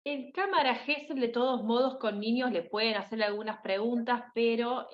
En cámara GESEL, de todos modos, con niños le pueden hacer algunas preguntas, pero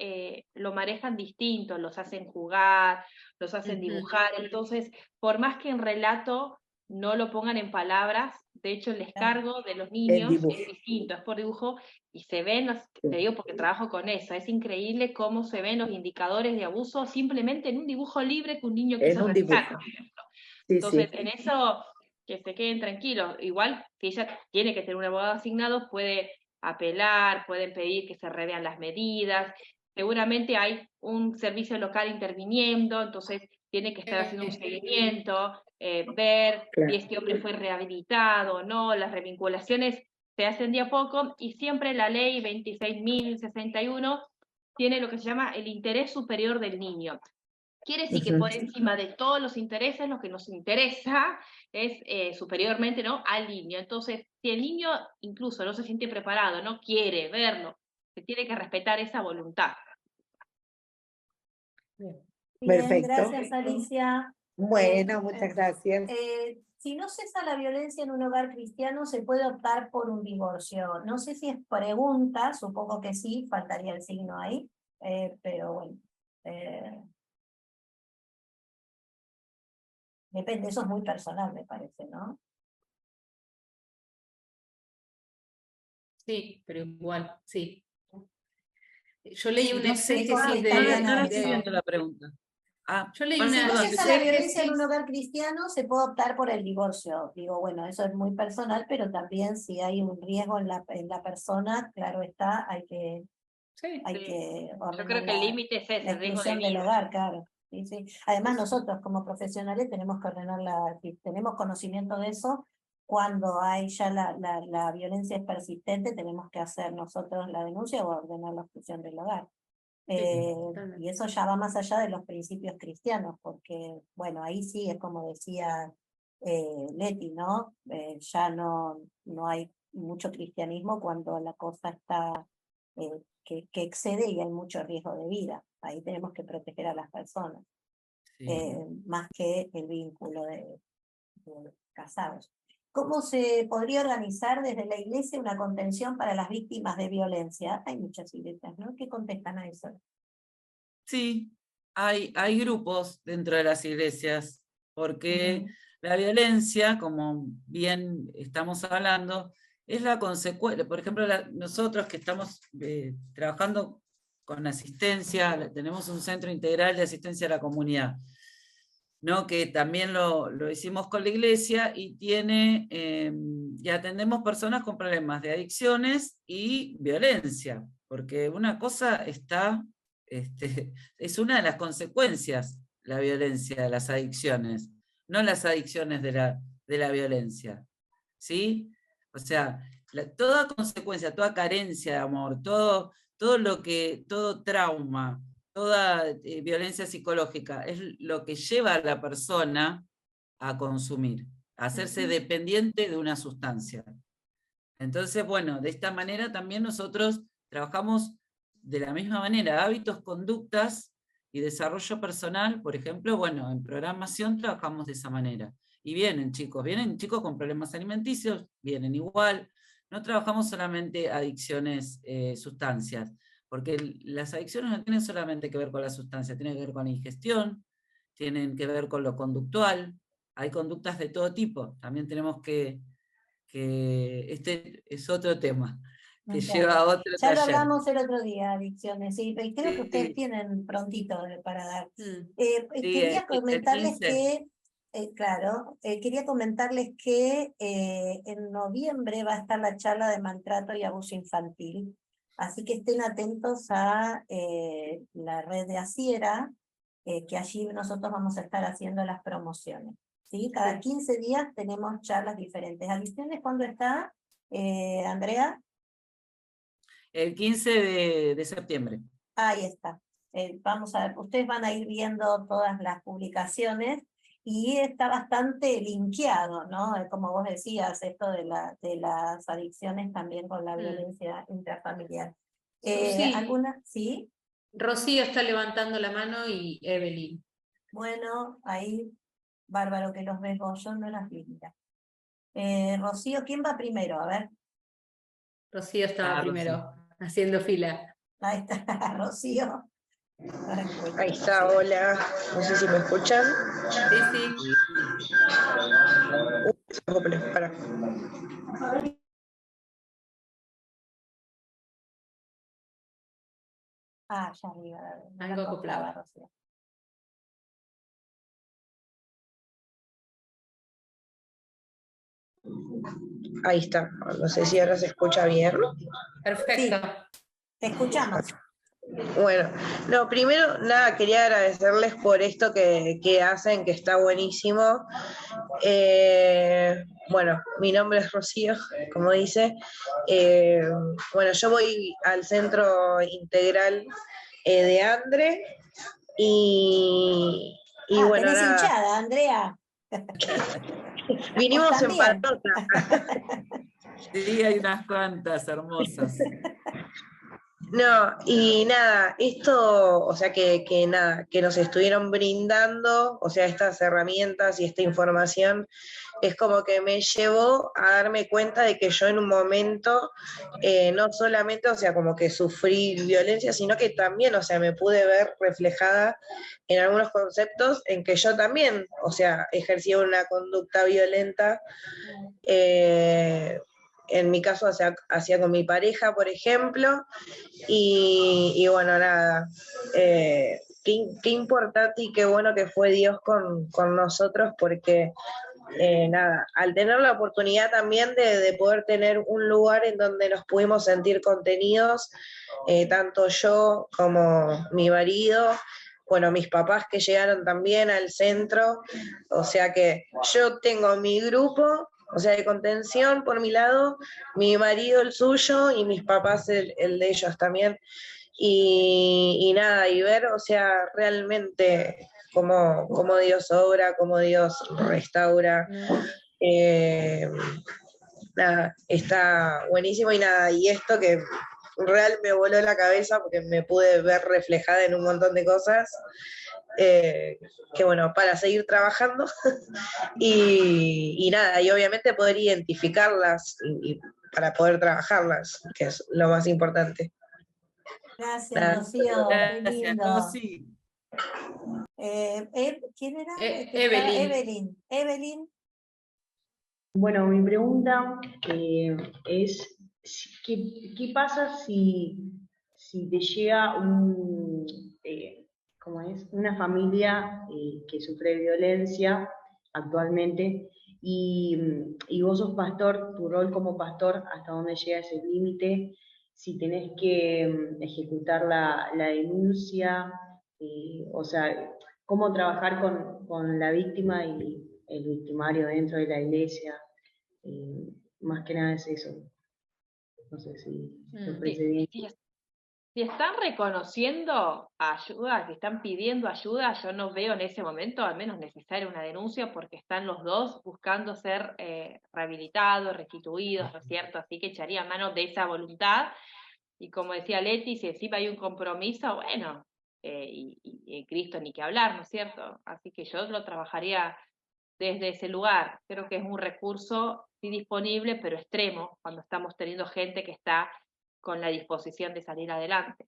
lo manejan distinto, los hacen jugar, los hacen dibujar, entonces, por más que en relato no lo pongan en palabras, de hecho el descargo de los niños es distinto, es por dibujo, y se ven, te digo porque trabajo con eso, es increíble cómo se ven los indicadores de abuso simplemente en un dibujo libre que un niño quiso realizar, por ejemplo. Entonces, en eso, que se queden tranquilos. Igual, si ella tiene que tener un abogado asignado, puede apelar, pueden pedir que se revean las medidas. Seguramente hay un servicio local interviniendo, entonces tiene que estar haciendo un seguimiento, ver si este hombre fue rehabilitado o no. Las revinculaciones se hacen de a poco y siempre la ley 26.061 tiene lo que se llama el interés superior del niño. Quiere decir que por encima de todos los intereses, lo que nos interesa es superiormente, ¿no?, al niño. Entonces, si el niño incluso no se siente preparado, no quiere verlo, se tiene que respetar esa voluntad. Bien, Perfecto. gracias, Alicia. Bueno, muchas gracias. Si no cesa la violencia en un hogar cristiano, se puede optar por un divorcio. No sé si es pregunta, supongo que sí, faltaría el signo ahí, pero bueno. Depende, eso es muy personal, me parece, ¿no? Sí, pero igual, sí. Yo leí una No sé qué exégesis No de... estoy viendo la pregunta. Yo leí Si una no cesa la violencia en un exégesis... hogar cristiano, se puede optar por el divorcio. Digo, bueno, eso es muy personal, pero también si hay un riesgo en la persona, claro está, hay que Yo creo que el límite es ese, la el riesgo de exclusión del vida. hogar, claro. Sí, sí. Además, nosotros como profesionales tenemos que ordenar si tenemos conocimiento de eso, cuando hay ya la violencia es persistente, tenemos que hacer nosotros la denuncia o ordenar la exclusión del hogar. Y eso ya va más allá de los principios cristianos, porque, bueno, ahí sí es como decía Leti, ¿no? Ya no hay mucho cristianismo cuando la cosa está que excede y hay mucho riesgo de vida. Ahí tenemos que proteger a las personas, más que el vínculo de casados. ¿Cómo se podría organizar desde la iglesia una contención para las víctimas de violencia? Hay muchas iglesias, ¿no?, que contestan a eso. Sí, hay grupos dentro de las iglesias, porque la violencia, como bien estamos hablando, es la consecuencia. Por ejemplo, nosotros que estamos trabajando con asistencia, tenemos un centro integral de asistencia a la comunidad, ¿no?, que también lo hicimos con la iglesia y y atendemos personas con problemas de adicciones y violencia, porque una cosa es una de las consecuencias, la violencia de las adicciones, no las adicciones de la violencia, ¿sí? O sea, toda consecuencia, toda carencia de amor, todo trauma, toda violencia psicológica es lo que lleva a la persona a consumir, a hacerse dependiente de una sustancia. Entonces, bueno, de esta manera también nosotros trabajamos de la misma manera, hábitos, conductas y desarrollo personal, por ejemplo, bueno, en programación trabajamos de esa manera. Y vienen chicos con problemas alimenticios, vienen igual. No trabajamos solamente adicciones, sustancias, porque las adicciones no tienen solamente que ver con la sustancia, tienen que ver con la ingestión, tienen que ver con lo conductual, hay conductas de todo tipo. También tenemos que este es otro tema, que lleva a otro Ya taller. lo hablamos el otro día, adicciones, sí, y creo que ustedes tienen prontito para dar. Quería comentarles que, quería comentarles que en noviembre va a estar la charla de maltrato y abuso infantil, así que estén atentos a la red de Asiera, que allí nosotros vamos a estar haciendo las promociones. ¿Sí? Cada 15 días tenemos charlas diferentes. ¿Adicciones cuándo está, Andrea? El 15 de septiembre. Ahí está. Vamos a ver, ustedes van a ir viendo todas las publicaciones y está bastante linkeado, ¿no? Como vos decías, esto de las adicciones también con la violencia intrafamiliar. Sí. ¿Alguna? ¿Sí? Rocío está levantando la mano y Evelyn. Bueno, ahí, bárbaro que los veo, yo no las vi, mira. Rocío, ¿quién va primero? A ver, Rocío estaba Rocío. primero, haciendo fila. ahí está, Rocío. Ahí está, hola. No sé si me escuchan. Sí, sí. Para. Ah, ya arriba. no la Algo acoplaba, acoplado. Rocío. Ahí está. No sé si ahora se escucha bien. Perfecto. Te escuchamos. Bueno, no, primero nada, quería agradecerles por esto que hacen, que está buenísimo. Bueno, mi nombre es Rocío, como dice. Bueno, yo voy al Centro Integral de Andre y bueno, tenés nada, hinchada, Andrea. vinimos en También. patota. Sí, hay unas cuantas hermosas. No, y nada, esto, o sea que nada, que nos estuvieron brindando, o sea, estas herramientas y esta información, es como que me llevó a darme cuenta de que yo en un momento, no solamente, o sea, como que sufrí violencia, sino que también, o sea, me pude ver reflejada en algunos conceptos en que yo también, o sea, ejercía una conducta violenta. En mi caso hacía con mi pareja, por ejemplo, y bueno, nada, qué importante y qué bueno que fue Dios con nosotros, porque nada, al tener la oportunidad también de poder tener un lugar en donde nos pudimos sentir contenidos, tanto yo como mi marido, bueno, mis papás que llegaron también al centro, o sea que yo tengo mi grupo, o sea, de contención por mi lado, mi marido el suyo y mis papás el de ellos también. Y nada, y ver, o sea, realmente cómo Dios obra, cómo Dios restaura. Nada, está buenísimo y nada, y esto que real me voló la cabeza porque me pude ver reflejada en un montón de cosas, que bueno, para seguir trabajando y nada, y obviamente poder identificarlas y para poder trabajarlas, que es lo más importante. Gracias, Nada. Rocío. Qué Gracias, lindo. Rosy. ¿Quién era? Evelyn. Evelyn. Evelyn. Bueno, mi pregunta es, ¿qué pasa si te llega ¿cómo es? Una familia que sufre violencia actualmente y vos sos pastor, tu rol como pastor, hasta dónde llega ese límite, si tenés que ejecutar la denuncia, o sea, cómo trabajar con la víctima y el victimario dentro de la iglesia? Más que nada es eso. No sé si te ofrece bien. Si están reconociendo ayuda, que están pidiendo ayuda, yo no veo en ese momento al menos necesaria una denuncia porque están los dos buscando ser rehabilitados, restituidos, ¿no es cierto? Así que echaría mano de esa voluntad. Y como decía Leti, si encima hay un compromiso, bueno, y Cristo ni que hablar, ¿no es cierto? Así que yo lo trabajaría desde ese lugar. Creo que es un recurso sí disponible, pero extremo, cuando estamos teniendo gente que está con la disposición de salir adelante.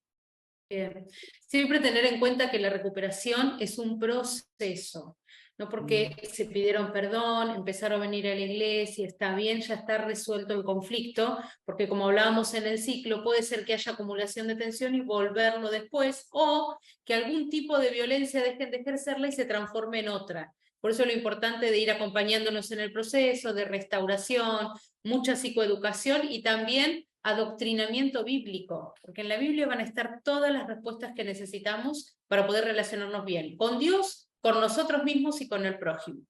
Bien. Siempre tener en cuenta que la recuperación es un proceso, no porque se pidieron perdón, empezaron a venir a la iglesia, está bien, ya está resuelto el conflicto, porque como hablábamos en el ciclo, puede ser que haya acumulación de tensión y volverlo después, o que algún tipo de violencia dejen de ejercerla y se transforme en otra. Por eso lo importante de ir acompañándonos en el proceso de restauración, mucha psicoeducación y también adoctrinamiento bíblico, porque en la Biblia van a estar todas las respuestas que necesitamos para poder relacionarnos bien con Dios, con nosotros mismos y con el prójimo.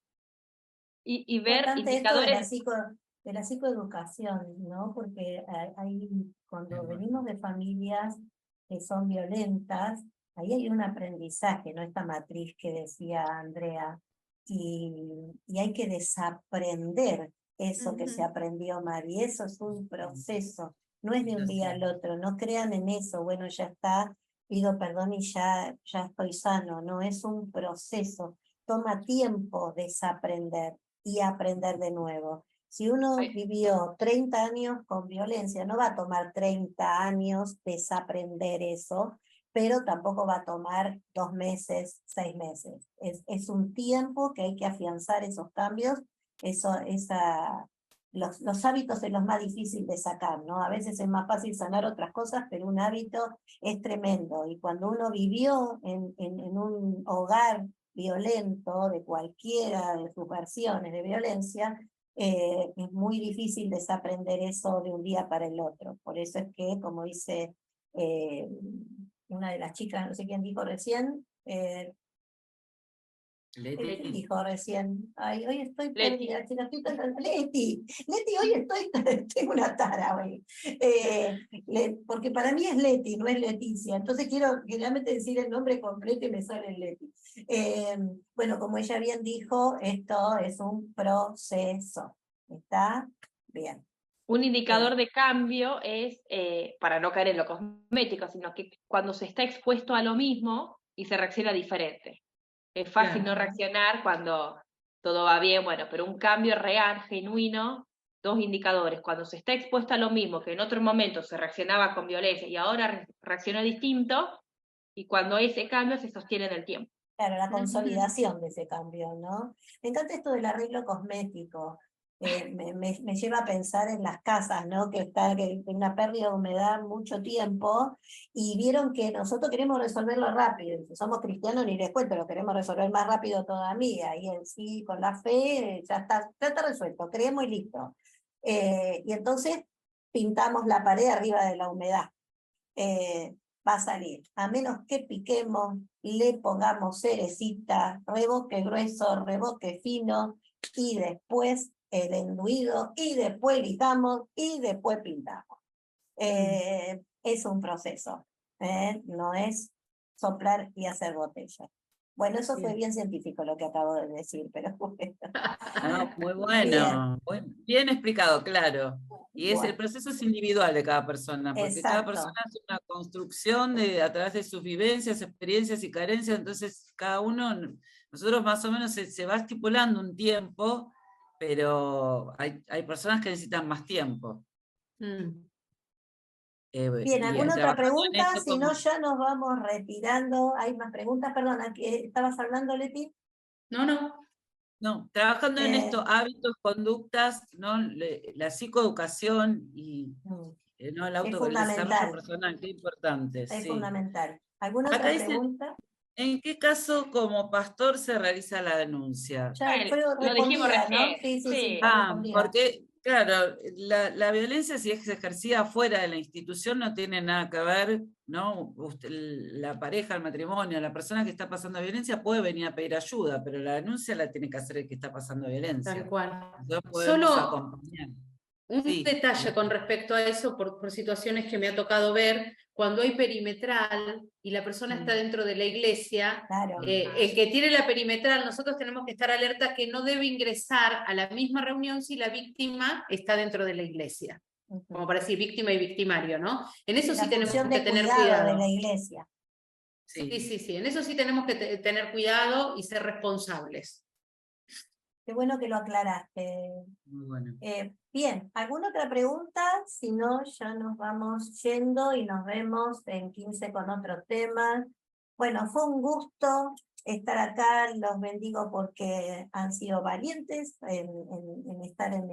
Y ver Importante indicadores. esto de la psicoeducación, ¿no? Porque cuando venimos de familias que son violentas, ahí hay un aprendizaje, ¿no? Esta matriz que decía Andrea, y hay que desaprender eso que se aprendió mal, y eso es un proceso, no es de un día al otro, no crean en eso, bueno, ya está, pido perdón y ya estoy sano. No es un proceso, toma tiempo desaprender y aprender de nuevo. Si uno vivió 30 años con violencia, no va a tomar 30 años desaprender eso, pero tampoco va a tomar 2 meses, 6 meses. Es un tiempo que hay que afianzar esos cambios. Los hábitos es lo más difícil de sacar, ¿no? A veces es más fácil sanar otras cosas, pero un hábito es tremendo. Y cuando uno vivió en un hogar violento, de cualquiera de sus versiones de violencia, es muy difícil desaprender eso de un día para el otro. Por eso es que, como dice una de las chicas, no sé quién dijo recién, ¿quién dijo recién? Ay, hoy estoy Leti. perdida, Leti, hoy tengo una tara hoy. Porque para mí es Leti, no es Leticia, entonces quiero realmente decir el nombre completo y me sale Leti. Bueno, como ella bien dijo, esto es un proceso, ¿está? Bien. Un indicador de cambio es, para no caer en lo cosmético, sino que cuando se está expuesto a lo mismo y se reacciona diferente. Es fácil no reaccionar cuando todo va bien, bueno, pero un cambio real, genuino, 2 indicadores. Cuando se está expuesto a lo mismo, que en otro momento se reaccionaba con violencia y ahora reacciona distinto, y cuando ese cambio se sostiene en el tiempo. Claro, la consolidación de ese cambio, ¿no? Me encanta esto del arreglo cosmético. Me lleva a pensar en las casas, ¿no? Que hay una pérdida de humedad mucho tiempo, y vieron que nosotros queremos resolverlo rápido. Si somos cristianos, ni les cuento, lo queremos resolver más rápido todavía. Y en sí, con la fe, ya está resuelto, creemos y listo. Y entonces pintamos la pared arriba de la humedad. Va a salir, a menos que piquemos, le pongamos cerecita, revoque grueso, revoque fino, y después el enduido, y después lijamos, y después pintamos. Es un proceso, no es soplar y hacer botella. Bueno, eso fue bien científico lo que acabo de decir, pero bueno. No, muy bueno, bien explicado, claro. Y el Bueno, proceso es individual de cada persona, porque cada exacto. persona hace una construcción a través de sus vivencias, experiencias y carencias, entonces cada uno, nosotros más o menos se va estipulando un tiempo, pero hay personas que necesitan más tiempo. Bien, ¿alguna otra pregunta? Si no, como... ya nos vamos retirando. ¿Hay más preguntas? Perdona, ¿estabas hablando, Leti? No, trabajando en estos hábitos, conductas, ¿no? La psicoeducación y ¿no? El desarrollo personal, qué importante. Es sí. fundamental. ¿Alguna Acá otra dice, pregunta? ¿en qué caso como pastor se realiza la denuncia? Ya Lo dijimos recién. ¿No? Sí. Porque, claro, la violencia, si es ejercida fuera de la institución, no tiene nada que ver, ¿no? La pareja, el matrimonio, la persona que está pasando violencia puede venir a pedir ayuda, pero la denuncia la tiene que hacer el que está pasando violencia. Tal cual. Entonces podemos Solo acompañar. un detalle con respecto a eso, por situaciones que me ha tocado ver, cuando hay perimetral y la persona está dentro de la iglesia, claro. El que tiene la perimetral, nosotros tenemos que estar alerta que no debe ingresar a la misma reunión si la víctima está dentro de la iglesia. Como para decir víctima y victimario, ¿no? En eso sí tenemos que tener cuidado. De la iglesia. Sí, en eso sí tenemos que tener cuidado y ser responsables. Qué bueno que lo aclaraste. Muy bueno. Bien, ¿alguna otra pregunta? Si no, ya nos vamos yendo y nos vemos en 15 con otro tema. Bueno, fue un gusto estar acá, los bendigo porque han sido valientes en estar en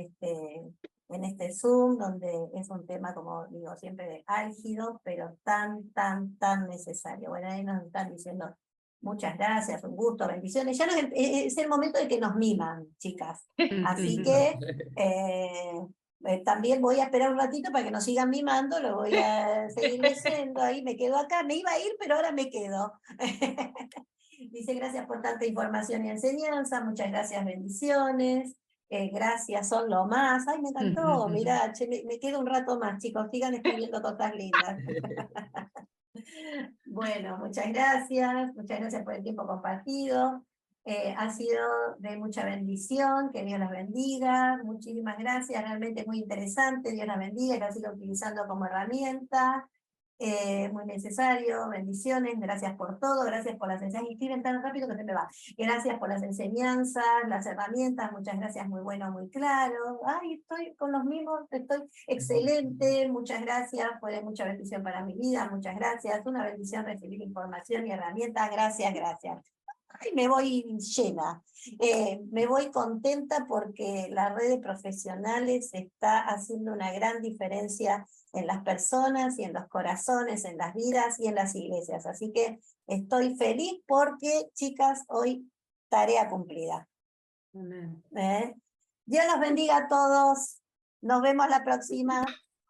este Zoom, donde es un tema, como digo siempre, álgido, pero tan necesario. Bueno, ahí nos están diciendo muchas gracias, un gusto, bendiciones. Ya no es el momento de que nos miman, chicas. Así que también voy a esperar un ratito para que nos sigan mimando, lo voy a seguir leyendo, ahí me quedo acá. Me iba a ir, pero ahora me quedo. Dice, gracias por tanta información y enseñanza, muchas gracias, bendiciones. Gracias, son lo más. Ay, me encantó, mirá, me quedo un rato más, chicos, sigan escribiendo cosas lindas. Bueno, muchas gracias por el tiempo compartido. Ha sido de mucha bendición, que Dios los bendiga, muchísimas gracias, realmente muy interesante, Dios los bendiga, que lo siga utilizando como herramienta. muy necesario, bendiciones, gracias por todo, gracias por las enseñanzas, y escriben tan rápido que se me va. Gracias por las enseñanzas, las herramientas, muchas gracias, muy bueno, muy claro. Ay, estoy con los mismos, estoy excelente, muchas gracias, fue de mucha bendición para mi vida, muchas gracias, una bendición recibir información y herramientas, gracias, gracias. Ay, me voy llena, me voy contenta porque la red de profesionales está haciendo una gran diferencia en las personas y en los corazones, en las vidas y en las iglesias. Así que estoy feliz porque, chicas, hoy tarea cumplida. Amén. Dios los bendiga a todos. Nos vemos la próxima.